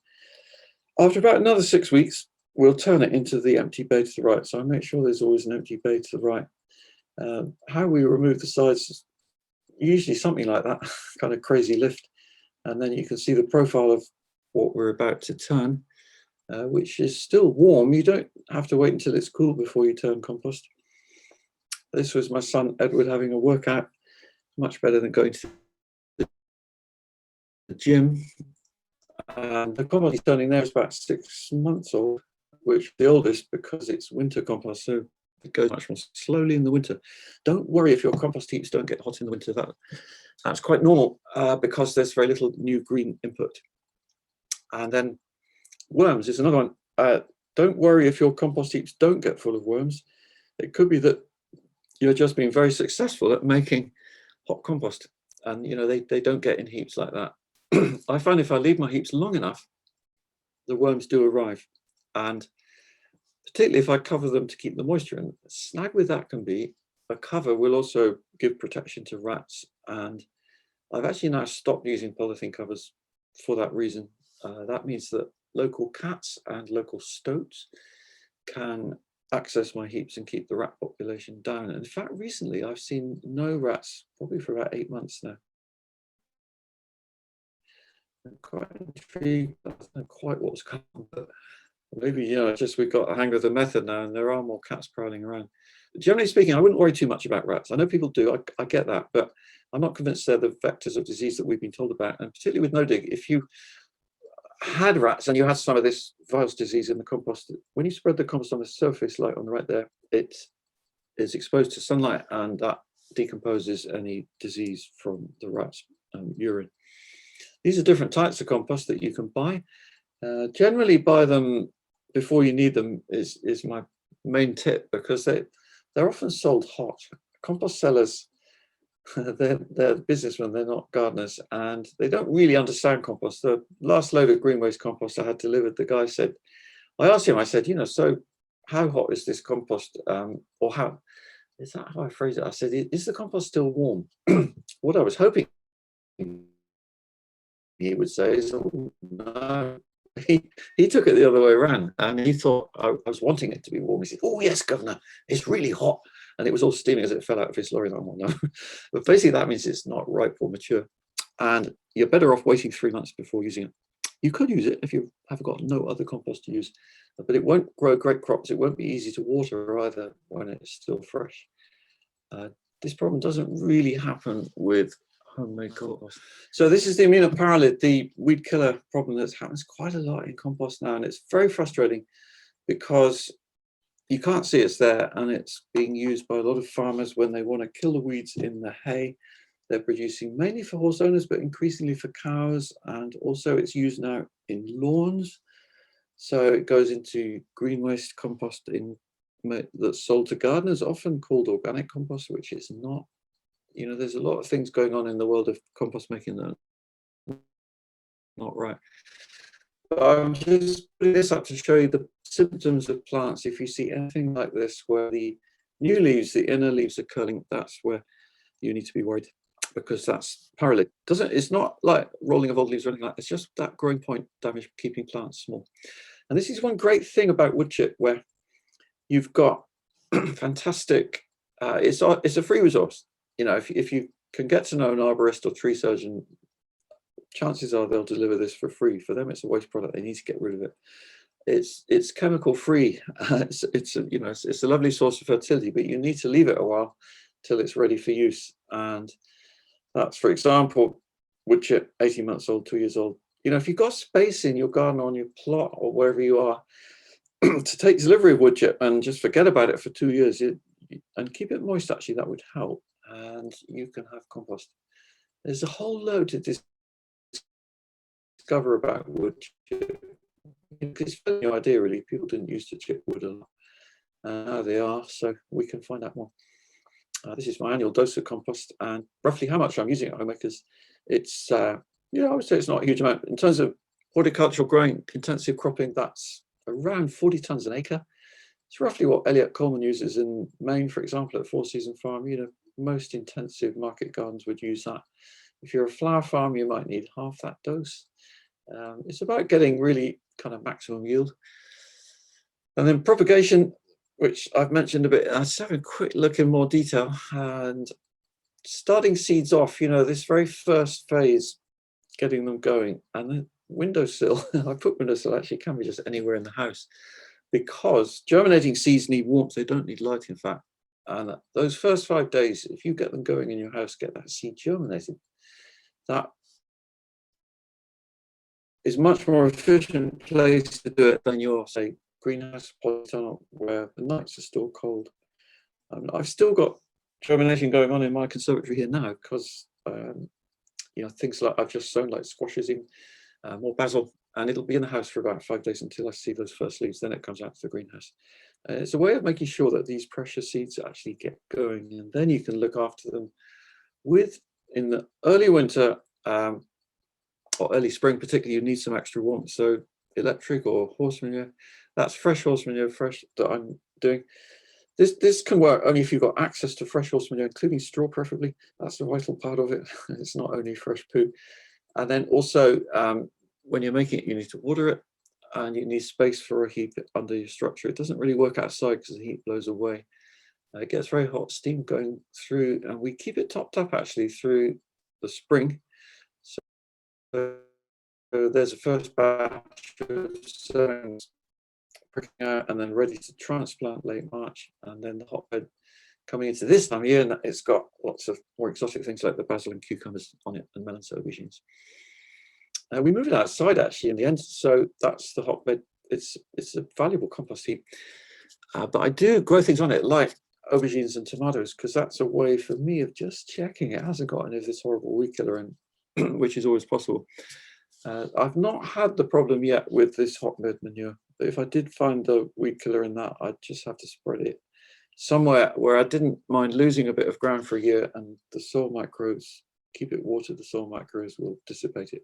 after about another 6 weeks, we'll turn it into the empty bay to the right. So I make sure there's always an empty bay to the right. How we remove the sides is usually something like that, kind of crazy lift. And then you can see the profile of what we're about to turn, which is still warm. You don't have to wait until it's cool before you turn compost. This was my son Edward having a workout. Much better than going to the gym. And the compost he's turning there is about 6 months old, which the oldest because it's winter compost, so it goes much more slowly in the winter. Don't worry if your compost heaps don't get hot in the winter. That's quite normal because there's very little new green input. And then worms is another one. Don't worry if your compost heaps don't get full of worms. It could be that you're just being very successful at making hot compost, and you know they don't get in heaps like that. I find if I leave my heaps long enough, the worms do arrive, and particularly if I cover them to keep the moisture in. The snag with that can be a cover will also give protection to rats, and I've actually now stopped using polythene covers for that reason. That means that local cats and local stoats can access my heaps and keep the rat population down. And in fact, recently I've seen no rats, probably for about 8 months now. I'm quite intrigued. I don't know quite what's come, but maybe, you know, just we've got the hang of the method now, and there are more cats prowling around. But generally speaking, I wouldn't worry too much about rats. I know people do, I get that, but I'm not convinced they're the vectors of disease that we've been told about. And particularly with no-dig, if you had rats and you had some of this virus disease in the compost, when you spread the compost on the surface, like on the right there, it is exposed to sunlight, and that decomposes any disease from the rat's urine. These are different types of compost that you can buy. Generally buy them before you need them is my main tip, because they're often sold hot. Compost sellers, they're businessmen, they're not gardeners, and they don't really understand compost. The last load of green waste compost I had delivered, the guy said, I asked him, I said, you know, so how hot is this compost? Or how, is that how I phrase it? I said, is the compost still warm? What I was hoping he would say is, oh, no. He took it the other way around, and he thought I was wanting it to be warm. He said, oh yes, Governor, it's really hot. And it was all steaming as it fell out of his lorry. No. But basically that means it's not ripe or mature, and you're better off waiting 3 months before using it. You could use it if you have got no other compost to use, but it won't grow great crops. It won't be easy to water either when it's still fresh. This problem doesn't really happen with homemade compost. So this is the immunoparalid, the weed killer problem that happens quite a lot in compost now, and it's very frustrating because you can't see it's there, and it's being used by a lot of farmers when they want to kill the weeds in the hay. They're producing mainly for horse owners, but increasingly for cows, and also it's used now in lawns. So it goes into green waste compost that's sold to gardeners, often called organic compost, which it's not. You know, there's a lot of things going on in the world of compost making that are not right. But I'm just putting this up to show you the symptoms of plants. If you see anything like this, where the new leaves, the inner leaves are curling, that's where you need to be worried, because that's paralid. It's not like rolling of old leaves or anything like that. It's just that growing point damage, keeping plants small. And this is one great thing about wood chip, where you've got fantastic, it's a free resource. You know, if you can get to know an arborist or tree surgeon, chances are they'll deliver this for free. For them, it's a waste product. They need to get rid of it. It's chemical free. It's a lovely source of fertility, but you need to leave it a while till it's ready for use. And that's, for example, wood chip, 18 months old, 2 years old. You know, if you've got space in your garden, on your plot, or wherever you are, to take delivery of wood chip and just forget about it for 2 years, and keep it moist, actually, that would help. And you can have compost. There's a whole load to discover about wood chip. It's a new idea, really. People didn't used to chip wood a lot. Now they are, so we can find out more. This is my annual dose of compost, and roughly how much I'm using at home, because it's, I would say it's not a huge amount. In terms of horticultural growing, intensive cropping, that's around 40 tonnes an acre. It's roughly what Elliot Coleman uses in Maine, for example, at Four Season Farm. You know, most intensive market gardens would use that. If you're a flower farm, you might need half that dose. It's about getting really kind of maximum yield. And then propagation, which I've mentioned a bit. Let's have a quick look in more detail. And starting seeds off, you know, this very first phase, getting them going. And then windowsill, I put windowsill, actually can be just anywhere in the house, because germinating seeds need warmth. They don't need light, in fact. And those first 5 days, if you get them going in your house, get that seed germinated, that is much more efficient place to do it than your, say, greenhouse, polytunnel, where the nights are still cold. I've still got germination going on in my conservatory here now, because things like I've just sown, like squashes in, more basil, and it'll be in the house for about 5 days until I see those first leaves. Then it comes out to the greenhouse. It's a way of making sure that these precious seeds actually get going, and then you can look after them in the early winter or early spring, particularly. You need some extra warmth. So electric or horse manure, that's fresh horse manure, fresh, that I'm doing. This can work only if you've got access to fresh horse manure, including straw preferably. That's a vital part of it. It's not only fresh poo. And then also, when you're making it, you need to water it, and you need space for a heap under your structure. It doesn't really work outside because the heat blows away. It gets very hot, steam going through, and we keep it topped up actually through the spring. So there's a first batch of sowings pricking out and then ready to transplant late March, and then the hotbed coming into this time of year, and it's got lots of more exotic things like the basil and cucumbers on it, and melons and aubergines. We move it outside actually in the end, so that's the hotbed. It's a valuable compost heap, but I do grow things on it like aubergines and tomatoes, because that's a way for me of just checking it hasn't got any of this horrible weed killer in, which is always possible. I've not had the problem yet with this hotbed manure, but if I did find the weed killer in that, I'd just have to spread it somewhere where I didn't mind losing a bit of ground for a year, and the soil microbes, keep it watered, the soil microbes will dissipate it.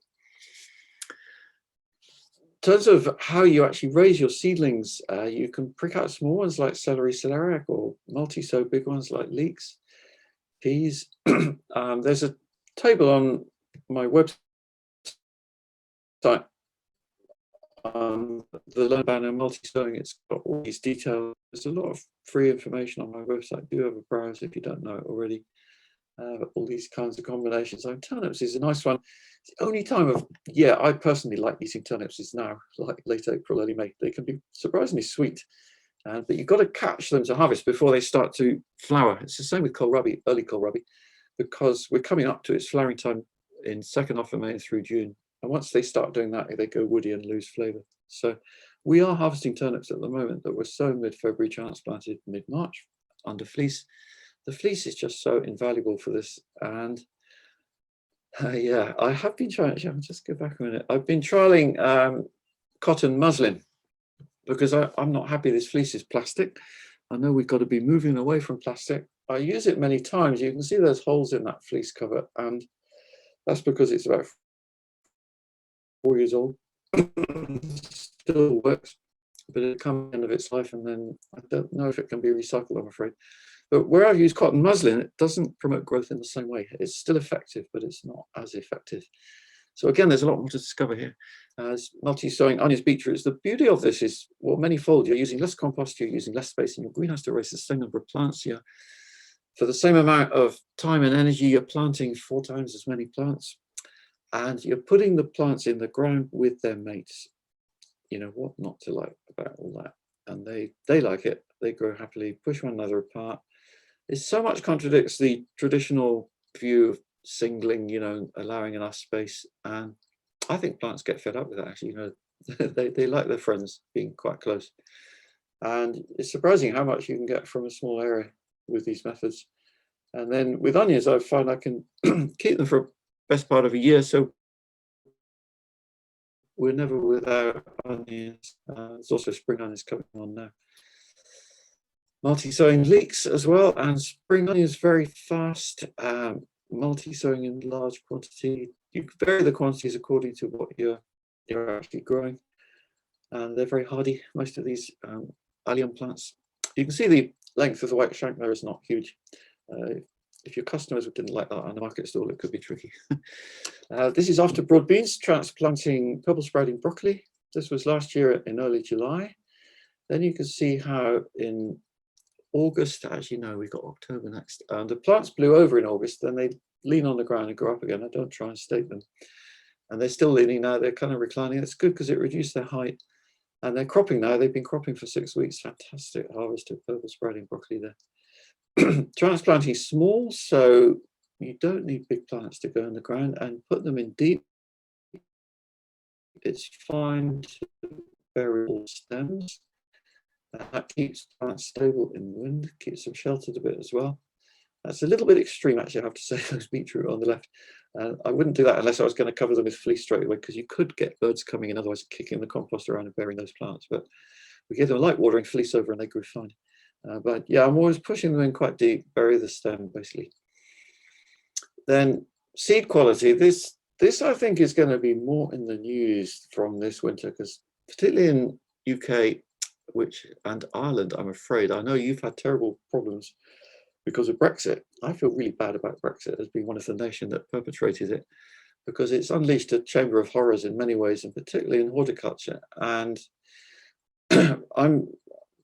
In terms of how you actually raise your seedlings, you can prick out small ones like celery, celeriac, or multi-sow big ones like leeks, peas. There's a table on my website, the Learn About multi-sowing. It's got all these details. There's a lot of free information on my website. Do have a browse if you don't know it already. All these kinds of combinations. Turnips is a nice one. It's the only time of year I personally like eating turnips is now, like late April, early May. They can be surprisingly sweet, but you've got to catch them to harvest before they start to flower. It's the same with kohlrabi, early kohlrabi, because we're coming up to its flowering time in second half of May through June. And once they start doing that, they go woody and lose flavour. So we are harvesting turnips at the moment that were sown mid-February, transplanted mid-March under fleece. The fleece is just so invaluable for this. And yeah, I have been trying, I'll just go back a minute. I've been trialing cotton muslin, because I'm not happy this fleece is plastic. I know we've got to be moving away from plastic. I use it many times. You can see there's holes in that fleece cover, and that's because it's about 4 years old. Still works, but it comes to the end of its life, and then I don't know if it can be recycled, I'm afraid. But where I've used cotton muslin, it doesn't promote growth in the same way. It's still effective, but it's not as effective. So again, there's a lot more to discover here. As multi-sowing onions, beetroots, the beauty of this is, well, manyfold. You're using less compost, you're using less space in your greenhouse to raise the same number of plants. You're for the same amount of time and energy, you're planting 4 times as many plants, and you're putting the plants in the ground with their mates. You know, what not to like about all that? And they like it. They grow happily, push one another apart. It so much contradicts the traditional view of singling, you know, allowing enough space. And I think plants get fed up with that, actually. You know, they like their friends being quite close. And it's surprising how much you can get from a small area with these methods. And then with onions, I've found I can keep them for the best part of a year. So we're never without onions. There's also spring onions coming on now. Multi-sowing leeks as well, and spring onions very fast. Multi-sowing in large quantity. You can vary the quantities according to what you're actually growing, and they're very hardy. Most of these allium plants. You can see the length of the white shank there is not huge. If your customers didn't like that on the market stall, it could be tricky. This is after broad beans, transplanting purple sprouting broccoli. This was last year in early July. Then you can see how in August, actually no, we've got October next. The plants blew over in August, then they lean on the ground and grow up again. I don't try and stake them. And they're still leaning now, they're kind of reclining. It's good because it reduced their height. And they're cropping now, they've been cropping for 6 weeks. Fantastic harvest of purple sprouting broccoli there. Transplanting small, so you don't need big plants to go in the ground, and put them in deep. It's fine to bury all stems. That keeps plants stable in the wind, keeps them sheltered a bit as well. That's a little bit extreme, actually, I have to say, those beetroot on the left. I wouldn't do that unless I was going to cover them with fleece straight away, because you could get birds coming in, otherwise kicking the compost around and burying those plants. But we give them light watering, fleece over, and they grew fine. But yeah, I'm always pushing them in quite deep, bury the stem, basically. Then seed quality. This I think is going to be more in the news from this winter, because particularly in UK, and Ireland, I'm afraid. I know you've had terrible problems because of Brexit. I feel really bad about Brexit as being one of the nations that perpetrated it, because it's unleashed a chamber of horrors in many ways, and particularly in horticulture. And I'm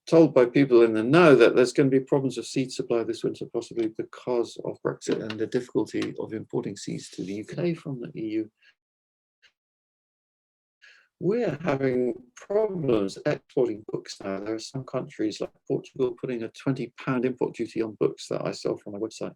told by people in the know that there's going to be problems of seed supply this winter, possibly because of Brexit and the difficulty of importing seeds to the UK from the EU. We're having problems exporting books now. There are some countries like Portugal putting a £20 import duty on books that I sell from my website.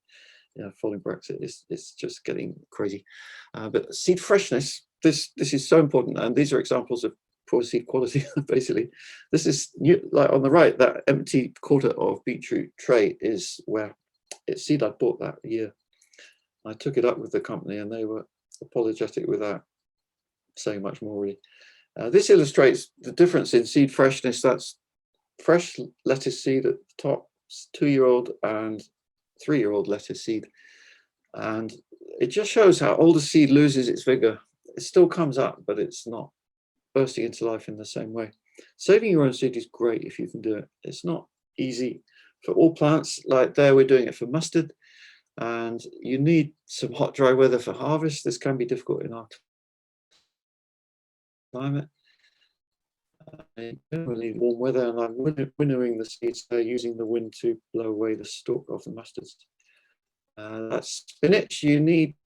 You know, following Brexit, it's just getting crazy. But seed freshness, this is so important, and these are examples of poor seed quality. Basically, this is like on the right, that empty quarter of beetroot tray is where it's seed I bought that year. I took it up with the company, and they were apologetic without saying much more, really. This illustrates the difference in seed freshness. That's fresh lettuce seed at the top, 2-year-old and 3-year-old lettuce seed. And it just shows how older seed loses its vigor. It still comes up, but it's not bursting into life in the same way. Saving your own seed is great if you can do it. It's not easy for all plants. Like there, we're doing it for mustard, and you need some hot, dry weather for harvest. This can be difficult in our climate. You generally need warm weather, and I'm winnowing the seeds there using the wind to blow away the stalk of the mustards. That's spinach. You need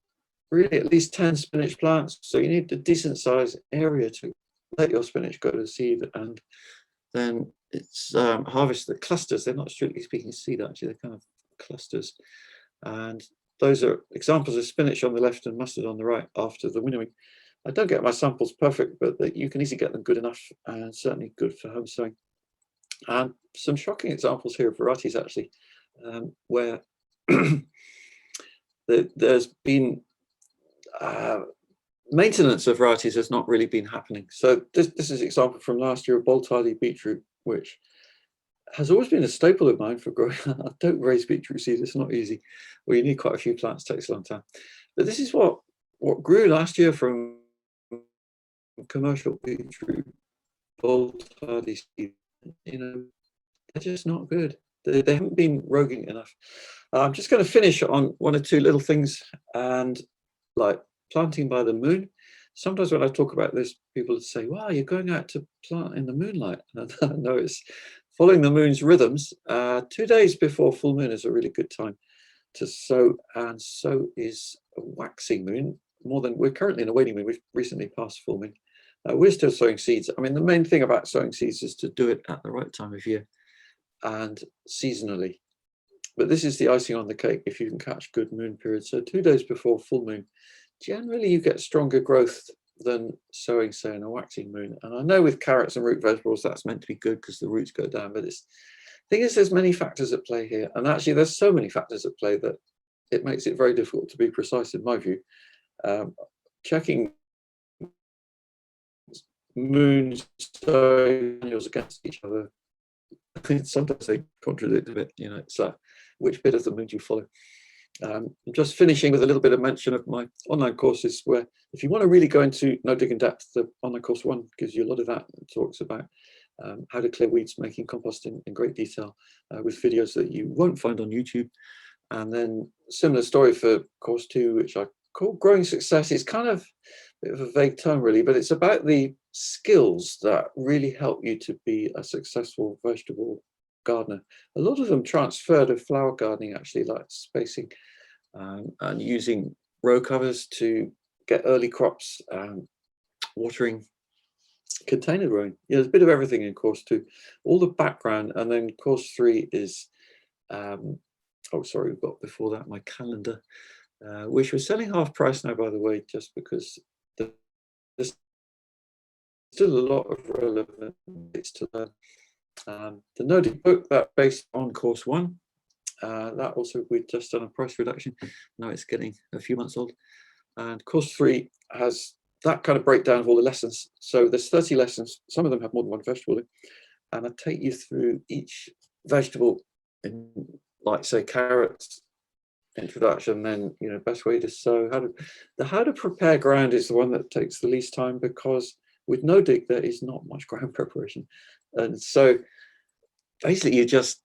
really at least 10 spinach plants, so you need a decent sized area to let your spinach go to seed, and then it's harvest the clusters. They're not strictly speaking seed, actually, they're kind of clusters. And those are examples of spinach on the left and mustard on the right after the winnowing. I don't get my samples perfect, but you can easily get them good enough, and certainly good for home sowing. And some shocking examples here of varieties, actually, where there's been maintenance of varieties has not really been happening. So this is an example from last year of bold hardy beetroot, which has always been a staple of mine for growing. I don't raise beetroot seed, it's not easy. Well, you need quite a few plants, it takes a long time. But this is what grew last year from commercial beetroot, bold hardy seed. You know, they're just not good. They haven't been roguing enough. I'm just going to finish on one or two little things, and like planting by the moon. Sometimes when I talk about this, people say, wow, you're going out to plant in the moonlight. No, it's following the moon's rhythms. 2 days before full moon is a really good time. to sow, and so is a waxing moon. We're currently in a waning moon. We've recently passed full moon. We're still sowing seeds. I mean, the main thing about sowing seeds is to do it at the right time of year and seasonally. But this is the icing on the cake if you can catch good moon periods. So 2 days before full moon, generally you get stronger growth than sowing, say, in a waxing moon. And I know with carrots and root vegetables, that's meant to be good because the roots go down. But the thing is, there's many factors at play here. And actually, there's so many factors at play that it makes it very difficult to be precise, in my view. Checking moons annuals against each other, I think sometimes they contradict a bit. It's which bit of the moon do you follow? I'm just finishing with a little bit of mention of my online courses, where if you want to really go into no dig in depth, the online course 1 gives you a lot of that. It talks about how to clear weeds, making compost in great detail, with videos that you won't find on YouTube. And then similar story for course 2, which I call Growing Success. It's kind of a bit of a vague term really, but it's about the skills that really help you to be a successful vegetable gardener. A lot of them transfer to flower gardening, actually, like spacing and using row covers to get early crops, watering, container growing. There's a bit of everything in course 2, all the background. And then course 3 is we've got before that my calendar, which we're selling half price now, by the way, just because there's still a lot of relevant bits to learn. The Nodi book, that based on course 1, that also we've just done a price reduction. Now it's getting a few months old. And course 3 has that kind of breakdown of all the lessons. So there's 30 lessons. Some of them have more than one vegetable in, and I take you through each vegetable in, like, say, carrots introduction, then best way to sow. How to prepare ground is the one that takes the least time, because with no dig there is not much ground preparation. And so basically you just,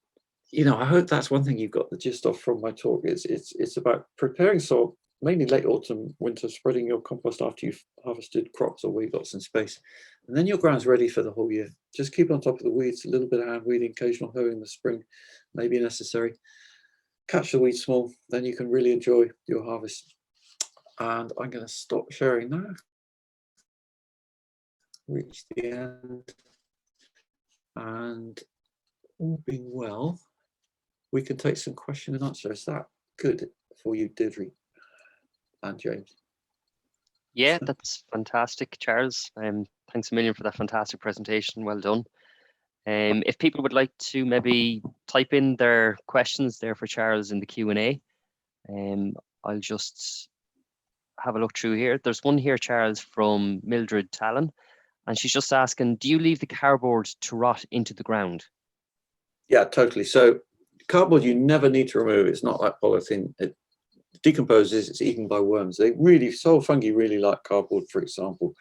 I hope that's one thing you've got the gist of from my talk. It's about preparing soil, mainly late autumn, winter, spreading your compost after you've harvested crops or where you've got some space. And then your ground's ready for the whole year. Just keep on top of the weeds, a little bit of hand weeding, occasional hoeing in the spring, maybe necessary. Catch the weeds small, then you can really enjoy your harvest. And I'm going to stop sharing now. Reach the end. And all being well, we can take some question and answer. Is that good for you, Deirdre and James? Yeah, that's fantastic, Charles. Thanks a million for that fantastic presentation. Well done. If people would like to maybe type in their questions there for Charles in the Q&A, I'll just have a look through here. There's one here, Charles, from Mildred Talon, and she's just asking, do you leave the cardboard to rot into the ground? Yeah, totally. So cardboard you never need to remove. It's not like polythene. It decomposes, it's eaten by worms. Soil fungi really like cardboard, for example.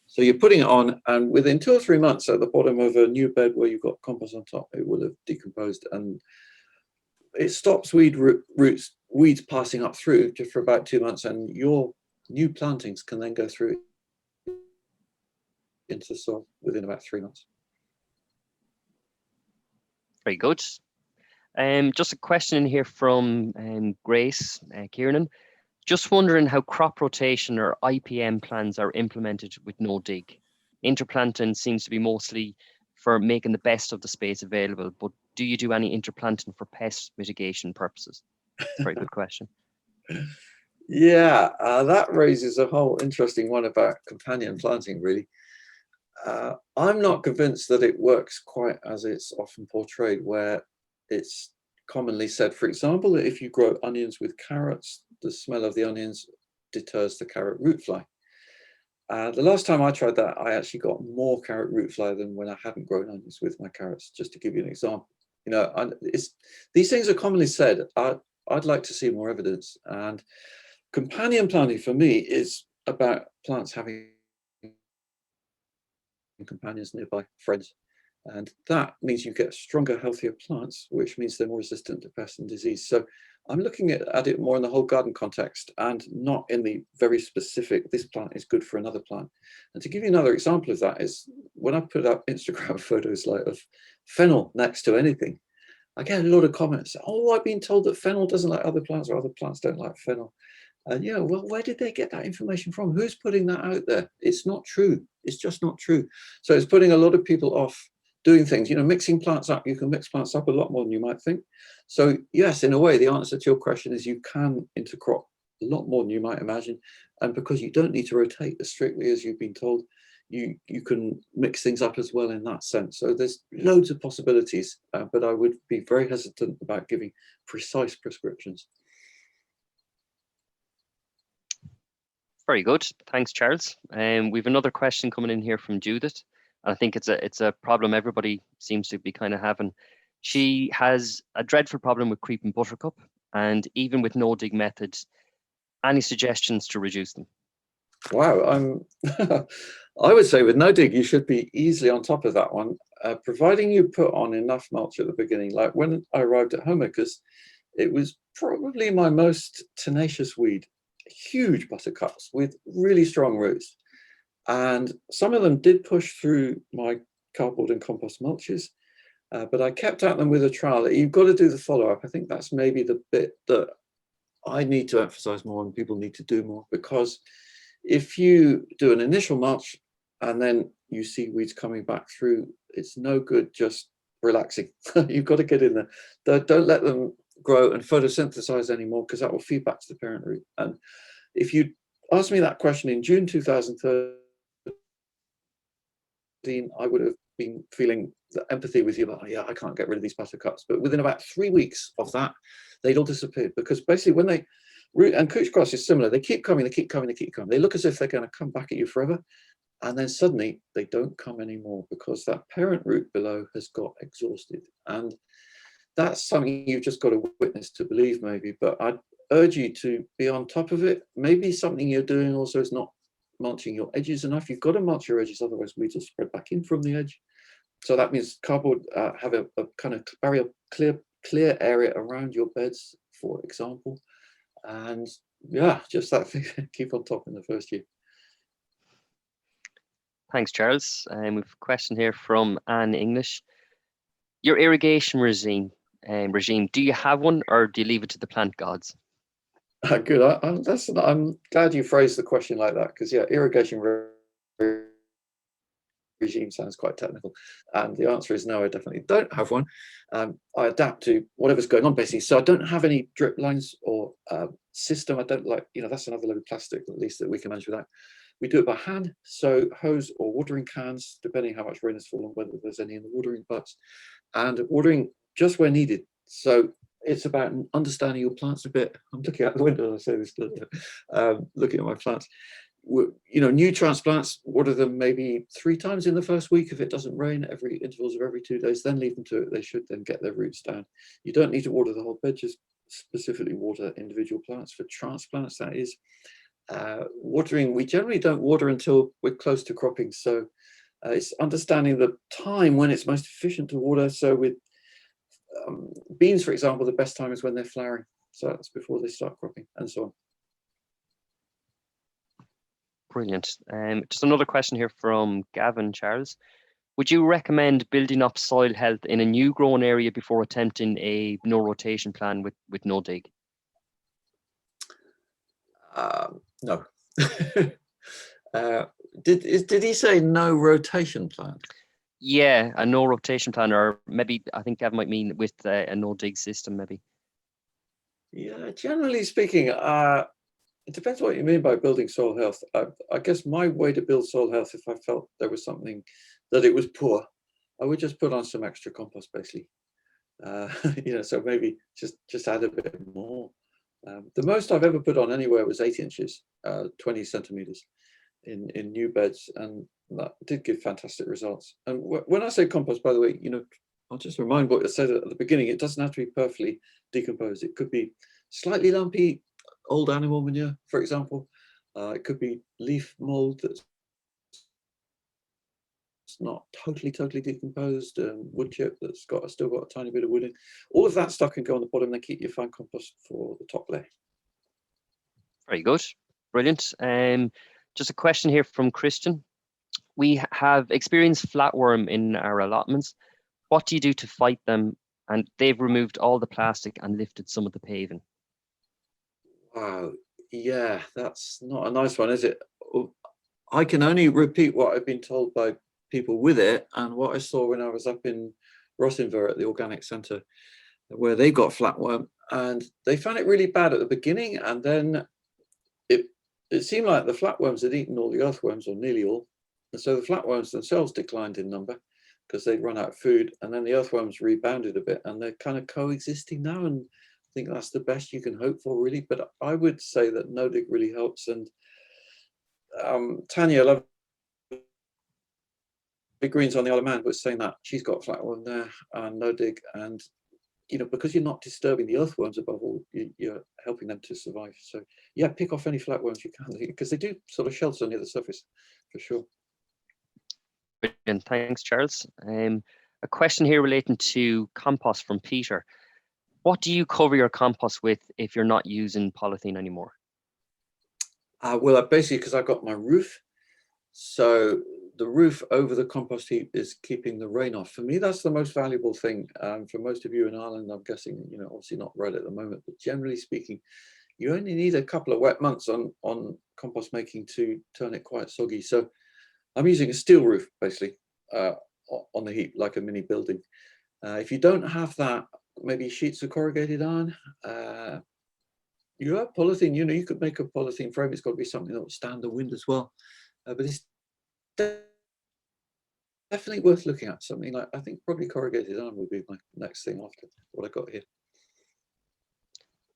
So you're putting it on, and within 2 or 3 months at the bottom of a new bed where you've got compost on top, it will have decomposed, and it stops weeds passing up through just for about 2 months, and your new plantings can then go through into the soil within about 3 months. Very good. Just a question in here from Grace Kiernan. Just wondering how crop rotation or IPM plans are implemented with no dig. Interplanting seems to be mostly for making the best of the space available, but do you do any interplanting for pest mitigation purposes? Very good question. Yeah, that raises a whole interesting one about companion planting, really. I'm not convinced that it works quite as it's often portrayed, where it's commonly said, for example, that if you grow onions with carrots, the smell of the onions deters the carrot root fly. The last time I tried that, I actually got more carrot root fly than when I hadn't grown onions with my carrots, just to give you an example. These things are commonly said. I'd like to see more evidence. And companion planting for me is about plants having companions nearby, friends. And that means you get stronger, healthier plants, which means they're more resistant to pests and disease. So I'm looking at it more in the whole garden context and not in the very specific, this plant is good for another plant. And to give you another example of that is when I put up Instagram photos like of fennel next to anything, I get a lot of comments. Oh, I've been told that fennel doesn't like other plants, or other plants don't like fennel. And yeah, well, where did they get that information from? Who's putting that out there? It's not true. It's just not true. So it's putting a lot of people off doing things. Mixing plants up. You can mix plants up a lot more than you might think. So yes, in a way, the answer to your question is you can intercrop a lot more than you might imagine. And because you don't need to rotate as strictly as you've been told, you can mix things up as well in that sense. So there's loads of possibilities, but I would be very hesitant about giving precise prescriptions. Very good. Thanks, Charles. We've another question coming in here from Judith. I think it's a problem everybody seems to be kind of having. She has a dreadful problem with creeping buttercup, and even with no dig methods, any suggestions to reduce them? Wow, I would say with no dig, you should be easily on top of that one, providing you put on enough mulch at the beginning. Like when I arrived at Homemakers, it was probably my most tenacious weed. Huge buttercups with really strong roots. And some of them did push through my cardboard and compost mulches, but I kept at them with a trowel. You've got to do the follow-up. I think that's maybe the bit that I need to emphasize more and people need to do more, because if you do an initial mulch and then you see weeds coming back through, it's no good just relaxing. You've got to get in there. Don't let them grow and photosynthesize anymore, because that will feed back to the parent root. And if you asked me that question in June 2013, I would have been feeling the empathy with you about, oh, yeah, I can't get rid of these buttercups. But within about 3 weeks of that, they'd all disappeared, because basically when they root, and couch grass is similar, they keep coming, they keep coming, they keep coming. They look as if they're going to come back at you forever. And then suddenly they don't come anymore, because that parent root below has got exhausted. And that's something you've just got to witness to believe, maybe. But I'd urge you to be on top of it. Maybe something you're doing also is not mulching your edges enough. You've got to mulch your edges, otherwise weeds will spread back in from the edge. So that means cardboard, have a kind of barrier, clear area around your beds, for example. And yeah, just that thing, keep on top in the first year. Thanks, Charles. We've a question here from Anne English. Your irrigation regime, do you have one, or do you leave it to the plant gods? Good. I'm glad you phrased the question like that, because yeah, irrigation regime sounds quite technical, and the answer is no, I definitely don't have one. I adapt to whatever's going on, basically. So I don't have any drip lines or system. I don't like, that's another load of plastic, at least, that we can manage without. We do it by hand, so hose or watering cans, depending how much rain has fallen, whether there's any in the watering pots, and watering just where needed. So it's about understanding your plants a bit. I'm looking out the window as I say this, looking at my plants. New transplants, water them maybe 3 times in the first week if it doesn't rain, every intervals of every 2 days, then leave them to it. They should then get their roots down. You don't need to water the whole bed, just specifically water individual plants. For transplants, that is. Watering, we generally don't water until we're close to cropping. So it's understanding the time when it's most efficient to water. So with beans, for example, the best time is when they're flowering. So that's before they start cropping, and so on. Brilliant. Just another question here from Gavin, Charles. Would you recommend building up soil health in a new grown area before attempting a no rotation plan with no dig? No. Did he say no rotation plan? Yeah, a no rotation plan, or maybe I think Gavin might mean with a no dig system, maybe. Yeah, generally speaking, it depends what you mean by building soil health. I guess my way to build soil health, if I felt there was something that it was poor, I would just put on some extra compost, basically. So maybe just add a bit more. The most I've ever put on anywhere was 8 inches, 20 centimeters in new beds, and that did give fantastic results. And when I say compost, by the way, I'll just remind what I said at the beginning. It doesn't have to be perfectly decomposed. It could be slightly lumpy, old animal manure, for example. It could be leaf mold that's not totally decomposed, wood chip that's still got a tiny bit of wood in. All of that stuff can go on the bottom and then keep your fine compost for the top layer. Very good. Brilliant. Just a question here from Christian. We have experienced flatworm in our allotments. What do you do to fight them, and they've removed all the plastic and lifted some of the paving. Wow. Yeah, that's not a nice one, is it? I can only repeat what I've been told by people with it and what I saw when I was up in Rossinver at the Organic Centre, where they got flatworm, and they found it really bad at the beginning, and then it seemed like the flatworms had eaten all the earthworms, or nearly all, and so the flatworms themselves declined in number because they'd run out of food, and then the earthworms rebounded a bit, and they're kind of coexisting now, and I think that's the best you can hope for, really. But I would say that no dig really helps, and Tanya, love Big Greens on the Isle of Man, was saying that she's got flatworm there and no dig, and because you're not disturbing the earthworms above all, you're helping them to survive. So yeah, pick off any flatworms you can, because they do sort of shelter near the surface for sure. Brilliant, thanks, Charles. A question here relating to compost from Peter. What do you cover your compost with if you're not using polythene anymore? Well, basically, because I've got my roof, so the roof over the compost heap is keeping the rain off. For me, that's the most valuable thing. For most of you in Ireland, I'm guessing, obviously not right at the moment, but generally speaking, you only need a couple of wet months on compost making to turn it quite soggy. So I'm using a steel roof, basically, on the heap, like a mini building. If you don't have that, maybe sheets of corrugated iron. You have polythene, you could make a polythene frame. It's got to be something that will stand the wind as well. But it's definitely worth looking at. Something like, I think probably corrugated iron would be my next thing after what I got here.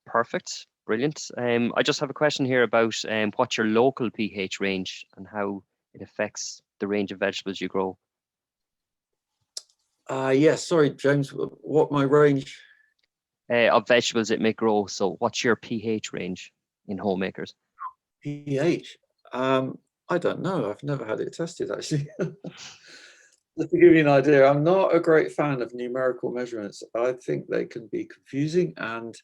Perfect, brilliant. I just have a question here about what's your local pH range and how it affects the range of vegetables you grow. Yes, sorry, James, what my range? Of vegetables it may grow. So what's your pH range in homemakers? pH? I don't know. I've never had it tested, actually. Just to give you an idea, I'm not a great fan of numerical measurements. I think they can be confusing, and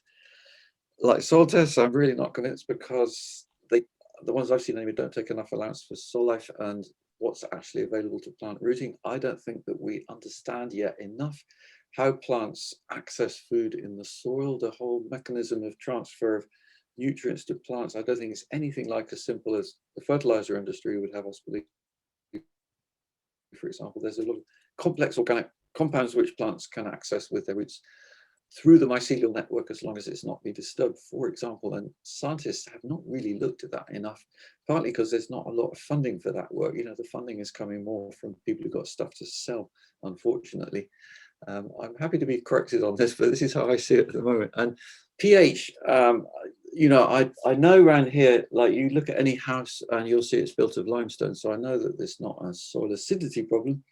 like soil tests, I'm really not convinced, because the ones I've seen anyway don't take enough allowance for soil life and what's actually available to plant rooting. I don't think that we understand yet enough how plants access food in the soil, the whole mechanism of transfer of nutrients to plants. I don't think it's anything like as simple as the fertilizer industry would have us believe. For example, there's a lot of complex organic compounds which plants can access with their roots through the mycelial network, as long as it's not been disturbed, for example. And scientists have not really looked at that enough, partly because there's not a lot of funding for that work. The funding is coming more from people who've got stuff to sell, unfortunately. I'm happy to be corrected on this, but this is how I see it at the moment. And pH, I know around here, like you look at any house and you'll see it's built of limestone, so I know that there's not a soil acidity problem.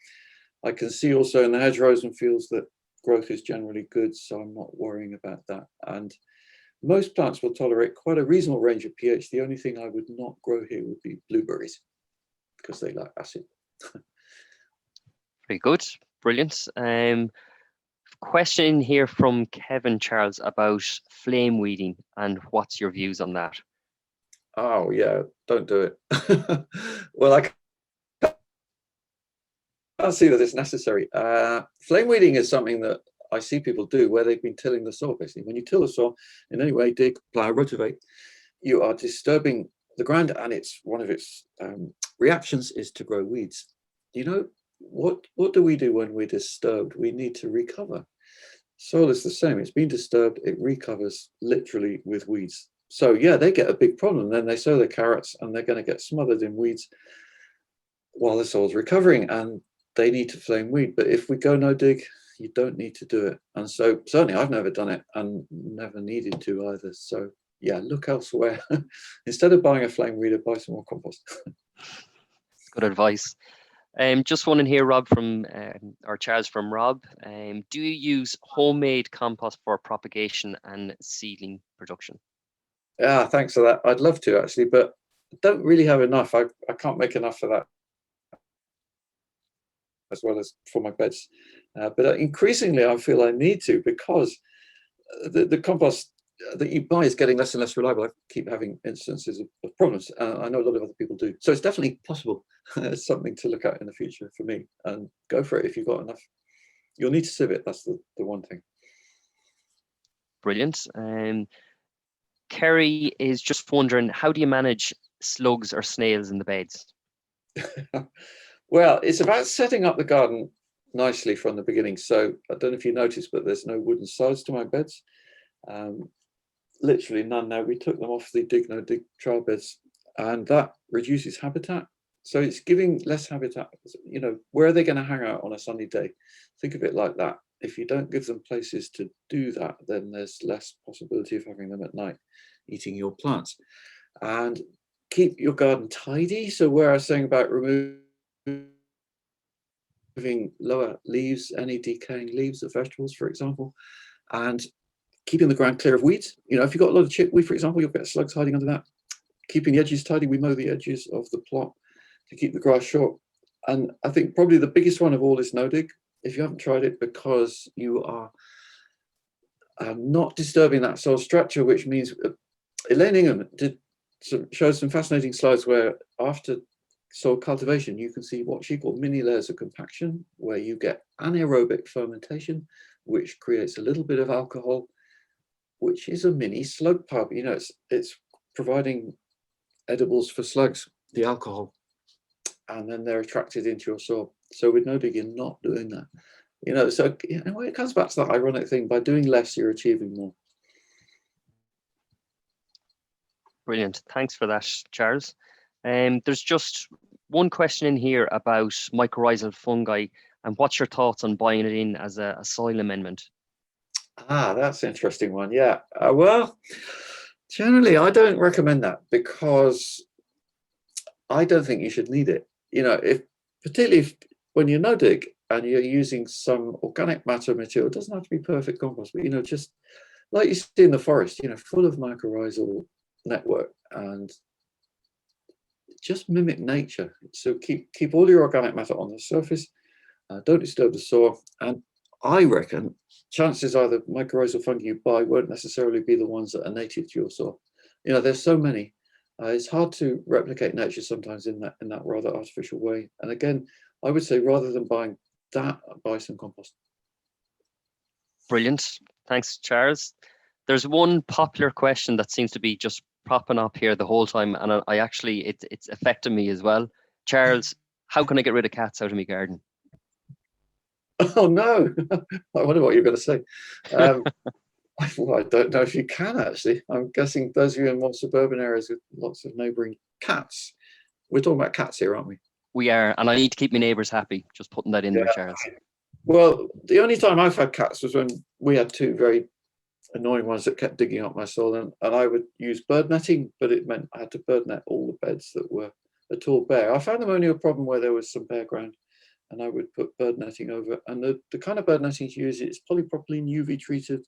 I can see also in the hedgerows and fields that growth is generally good, so I'm not worrying about that. And most plants will tolerate quite a reasonable range of pH. The only thing I would not grow here would be blueberries, because they like acid. Very good, brilliant. Question here from Kevin Charles about flame weeding, and what's your views on that? Oh yeah, don't do it. Well, I can't see that it's necessary. Flame weeding is something that I see people do where they've been tilling the soil. Basically, when you till the soil in any way, dig, plow, rotivate, you are disturbing the ground, and it's one of its reactions is to grow weeds. What do we do when we're disturbed? We need to recover. Soil is the same. It's been disturbed, it recovers literally with weeds. So yeah, they get a big problem. Then they sow their carrots and they're going to get smothered in weeds while the soil's recovering, and they need to flame weed. But if we go no dig, you don't need to do it. And so certainly I've never done it and never needed to either. So yeah, look elsewhere. Instead of buying a flame weeder, buy some more compost. Good advice. Just one in here, Rob, or Charles from Rob. Do you use homemade compost for propagation and seedling production? Yeah, thanks for that. I'd love to, actually, but I don't really have enough. I can't make enough of that, as well as for my beds. But increasingly, I feel I need to, because the compost that you buy is getting less and less reliable. I keep having instances of problems. I know a lot of other people do. So it's definitely possible. It's something to look at in the future for me, and go for it if you've got enough. You'll need to sieve it. That's the one thing. Brilliant. Kerry is just wondering, how do you manage slugs or snails in the beds? Well, it's about setting up the garden nicely from the beginning. So I don't know if you noticed, but there's no wooden sides to my beds. Literally none now. We took them off the dig no dig trial beds, and that reduces habitat. So it's giving less habitat. You know, where are they going to hang out on a sunny day? Think of it like that. If you don't give them places to do that, then there's less possibility of having them at night eating your plants. And keep your garden tidy. So where I was saying about removing lower leaves, any decaying leaves of vegetables, for example, and keeping the ground clear of weeds. You know, if you've got a lot of chickweed, for example, you'll get slugs hiding under that. Keeping the edges tidy. We mow the edges of the plot to keep the grass short. And I think probably the biggest one of all is no dig. If you haven't tried it, because you are not disturbing that soil structure, which means Elaine Ingham showed some fascinating slides where after soil cultivation, you can see what she called mini layers of compaction, where you get anaerobic fermentation, which creates a little bit of alcohol, which is a mini slug pub. You know, it's providing edibles for slugs, the alcohol, and then they're attracted into your soil. So with no dig, you're not doing that. You know, so when it comes back to that ironic thing, by doing less, you're achieving more. Brilliant. Thanks for that, Charles. There's just one question in here about mycorrhizal fungi, and what's your thoughts on buying it in as a soil amendment? That's an interesting one. Yeah. Well, generally, I don't recommend that, because I don't think you should need it. You know, particularly when you're no dig and you're using some organic matter material, it doesn't have to be perfect compost, but, you know, just like you see in the forest, you know, full of mycorrhizal network, and just mimic nature. So keep all your organic matter on the surface, don't disturb the soil, and I reckon chances are the mycorrhizal fungi you buy won't necessarily be the ones that are native to your soil. You know, there's so many. It's hard to replicate nature sometimes in that rather artificial way. And again, I would say rather than buying that, buy some compost. Brilliant. Thanks, Charles. There's one popular question that seems to be just propping up here the whole time, and I actually, it's affecting me as well. Charles, how can I get rid of cats out of my garden? Oh no! I wonder what you're going to say. Well, I don't know if you can actually. I'm guessing those of you in more suburban areas with lots of neighbouring cats. We're talking about cats here, aren't we? We are, and I need to keep my neighbours happy. Just putting that in there, Charles. Well, the only time I've had cats was when we had two very annoying ones that kept digging up my soil, and I would use bird netting, but it meant I had to bird net all the beds that were at all bare. I found them only a problem where there was some bare ground, and I would put bird netting over. And the kind of bird netting to use is polypropylene, UV treated.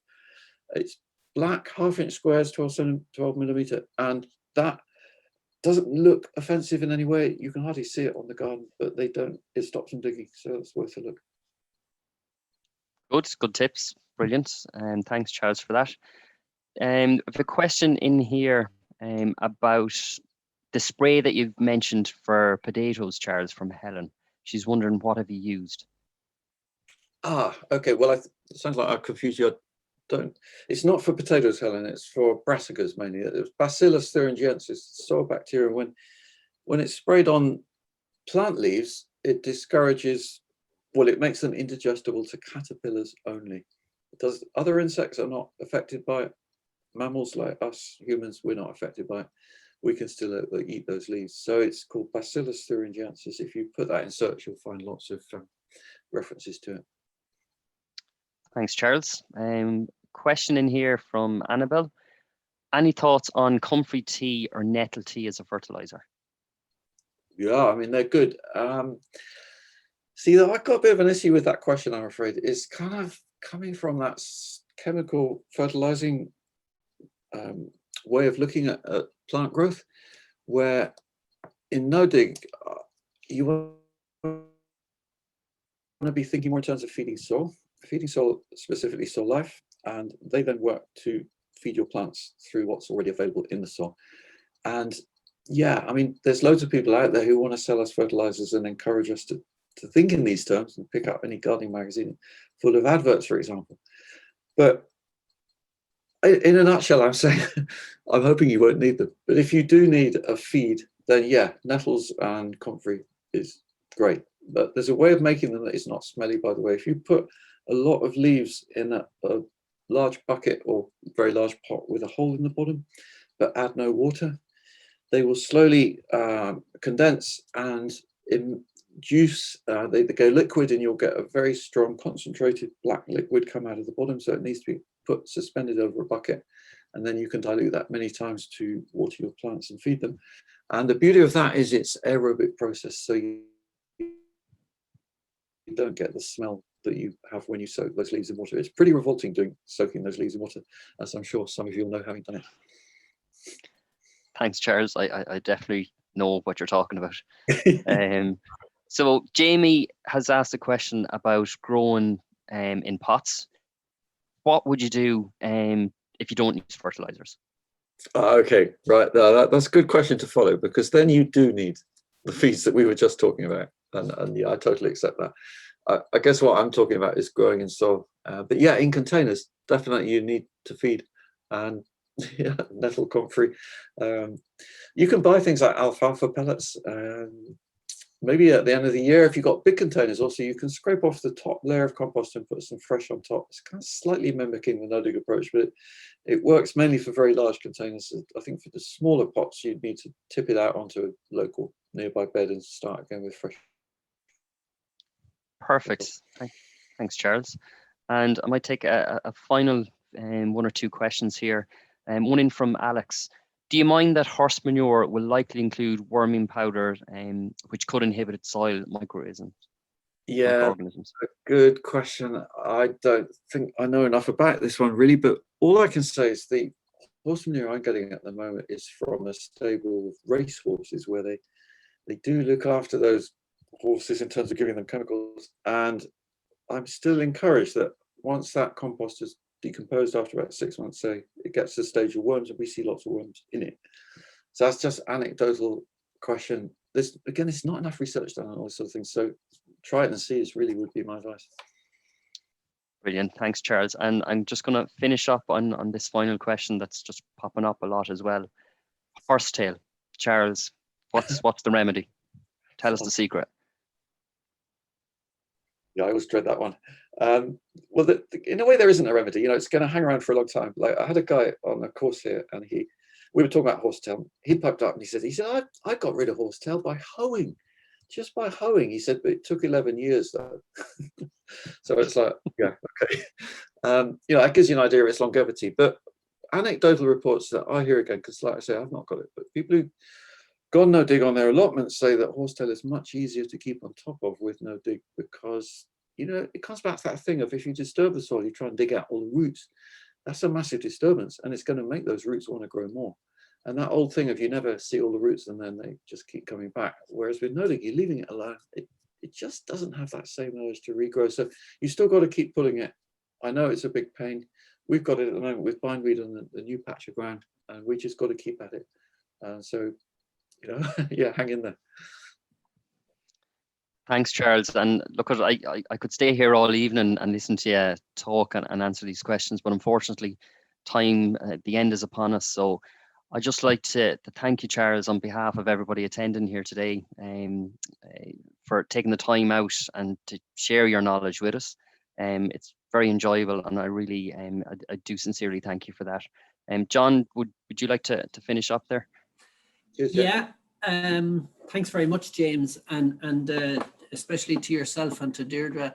It's black, 1/2 inch squares, 12 millimeter, and that doesn't look offensive in any way. You can hardly see it on the garden, but it stops them digging, so it's worth a look. Good tips. Brilliant. And thanks, Charles, for that. I have a question in here about the spray that you've mentioned for potatoes, Charles, from Helen. She's wondering, what have you used? Okay. Well, it sounds like I've confused you. It's not for potatoes, Helen. It's for brassicas mainly. It's Bacillus thuringiensis, soil bacteria. When it's sprayed on plant leaves, it discourages. Well, it makes them indigestible to caterpillars only. Other insects are not affected by it. Mammals like us, humans, we're not affected by it. We can still eat those leaves. So it's called Bacillus thuringiensis. If you put that in search, you'll find lots of references to it. Thanks, Charles. Question in here from Annabelle. Any thoughts on Comfrey tea or Nettle tea as a fertilizer? Yeah, I mean, they're good. See, I've got a bit of an issue with that question, I'm afraid. It's kind of coming from that chemical fertilizing way of looking at plant growth, where in no dig, you want to be thinking more in terms of feeding soil, specifically soil life, and they then work to feed your plants through what's already available in the soil. And yeah, I mean, there's loads of people out there who want to sell us fertilizers and encourage us to think in these terms and pick up any gardening magazine full of adverts, for example. But In a nutshell, I'm saying I'm hoping you won't need them. But if you do need a feed, then yeah, nettles and comfrey is great. But there's a way of making them that is not smelly, by the way. If you put a lot of leaves in a large bucket or very large pot with a hole in the bottom, but add no water, they will slowly condense and induce, they go liquid, and you'll get a very strong concentrated black liquid come out of the bottom. So it needs to be put suspended over a bucket, and then you can dilute that many times to water your plants and feed them. And the beauty of that is it's aerobic process, so you don't get the smell that you have when you soak those leaves in water. It's pretty revolting soaking those leaves in water, as I'm sure some of you will know having done it. Thanks, Charles. I definitely know what you're talking about. So Jamie has asked a question about growing in pots. What would you do if you don't use fertilizers? Okay, right. That's a good question to follow, because then you do need the feeds that we were just talking about. And yeah, I totally accept that. I guess what I'm talking about is growing in soil. But yeah, in containers, definitely you need to feed. And yeah, nettle, comfrey. You can buy things like alfalfa pellets. Maybe at the end of the year, if you've got big containers, also you can scrape off the top layer of compost and put some fresh on top. It's kind of slightly mimicking the no-dig approach, but it works mainly for very large containers. I think for the smaller pots, you'd need to tip it out onto a local nearby bed and start again with fresh. Perfect. Thanks, Charles. And I might take a final one or two questions here. One in from Alex. Do you mind that horse manure will likely include worming powder, which could inhibit soil microorganisms? Yeah, a good question. I don't think I know enough about this one really, but all I can say is the horse manure I'm getting at the moment is from a stable of race horses, where they do look after those horses in terms of giving them chemicals. And I'm still encouraged that once that compost is decomposed after about 6 months, say, it gets to the stage of worms, and we see lots of worms in it. So that's just anecdotal question. This, again, it's not enough research done on all these sort of things. So try it and see is really would be my advice. Brilliant. Thanks, Charles. And I'm just going to finish up on this final question that's just popping up a lot as well. Horsetail. Charles, what's the remedy? Tell us the secret. Yeah, I always dread that one. Well, in a way, there isn't a remedy. You know, it's going to hang around for a long time. Like, I had a guy on a course here, and we were talking about horsetail. He piped up and he said, I got rid of horsetail by hoeing, just by hoeing. He said, but it took 11 years though. So it's like, yeah, okay. You know, that gives you an idea of its longevity. But anecdotal reports that I hear again, because like I say, I've not got it, but people who gone no dig on their allotments say that horsetail is much easier to keep on top of with no dig, because, you know, it comes back to that thing of, if you disturb the soil, you try and dig out all the roots. That's a massive disturbance, and it's going to make those roots want to grow more. And that old thing of you never see all the roots and then they just keep coming back. Whereas with no dig, you're leaving it alone. It just doesn't have that same urge to regrow. So you still got to keep pulling it. I know it's a big pain. We've got it at the moment with bindweed on the new patch of ground, and we just got to keep at it. So, you know, yeah, hang in there. Thanks, Charles. And look, I could stay here all evening and listen to you talk and answer these questions, but unfortunately, time at the end is upon us. So I'd just like to thank you, Charles, on behalf of everybody attending here today, for taking the time out and to share your knowledge with us. It's very enjoyable, and I really, I do sincerely thank you for that. John, would you like to finish up there? Cheers, yeah. Thanks very much, James, and especially to yourself and to Deirdre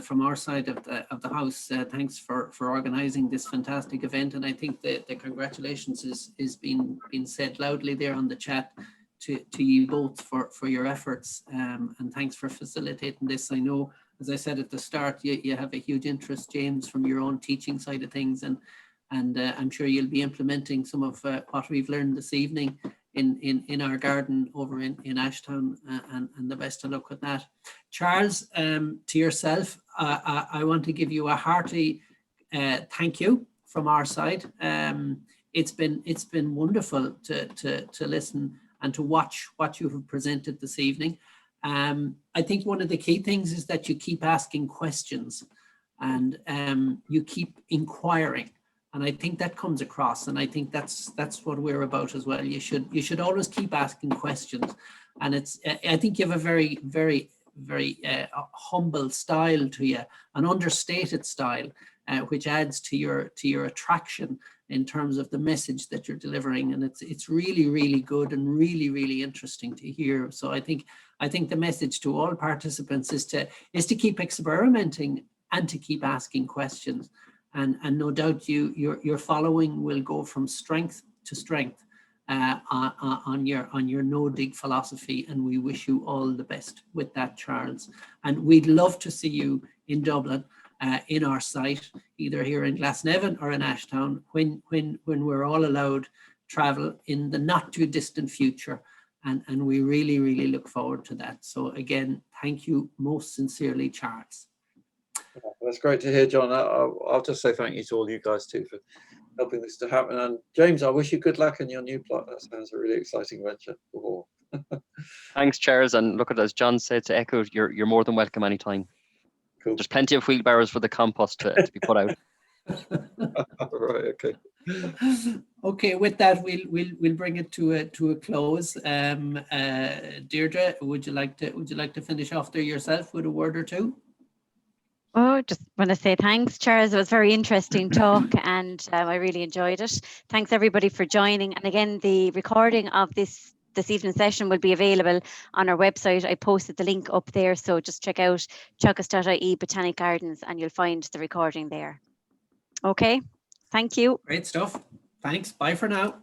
from our side of the house. Thanks for organising this fantastic event, and I think that the congratulations is being said loudly there on the chat to you both for your efforts, and thanks for facilitating this. I know, as I said at the start, you have a huge interest, James, from your own teaching side of things, and I'm sure you'll be implementing some of what we've learned this evening in our garden over in Ashtown, and the best of luck with that. Charles, to yourself, I want to give you a hearty thank you from our side. It's been wonderful to listen and to watch what you have presented this evening. I think one of the key things is that you keep asking questions, and you keep inquiring. And I think that comes across, and I think that's what we're about as well. You should always keep asking questions, and I think you have a very, very, very humble style to you, an understated style, which adds to your attraction in terms of the message that you're delivering, and it's really, really good and really, really interesting to hear. So I think the message to all participants is to keep experimenting and to keep asking questions. And no doubt your following will go from strength to strength on your no dig philosophy, and we wish you all the best with that, Charles. And we'd love to see you in Dublin, in our site, either here in Glasnevin or in Ashtown, when we're all allowed travel in the not too distant future. And we really, really look forward to that. So again, thank you most sincerely, Charles. That's great to hear, John. I'll just say thank you to all you guys too for helping this to happen. And James, I wish you good luck in your new plot. That sounds a really exciting venture. Thanks, Charles. And look, as John said, to echo, you're more than welcome anytime. Cool. There's plenty of wheelbarrows for the compost to be put out. Right. Okay. Okay. With that, we'll bring it to a close. Deirdre, would you like to finish off there yourself with a word or two? Oh, just want to say thanks, Charles. It was very interesting talk, and I really enjoyed it. Thanks everybody for joining. And again, the recording of this evening's session will be available on our website. I posted the link up there, so just check out teagasc.ie Botanic Gardens, and you'll find the recording there. Okay, thank you. Great stuff. Thanks. Bye for now.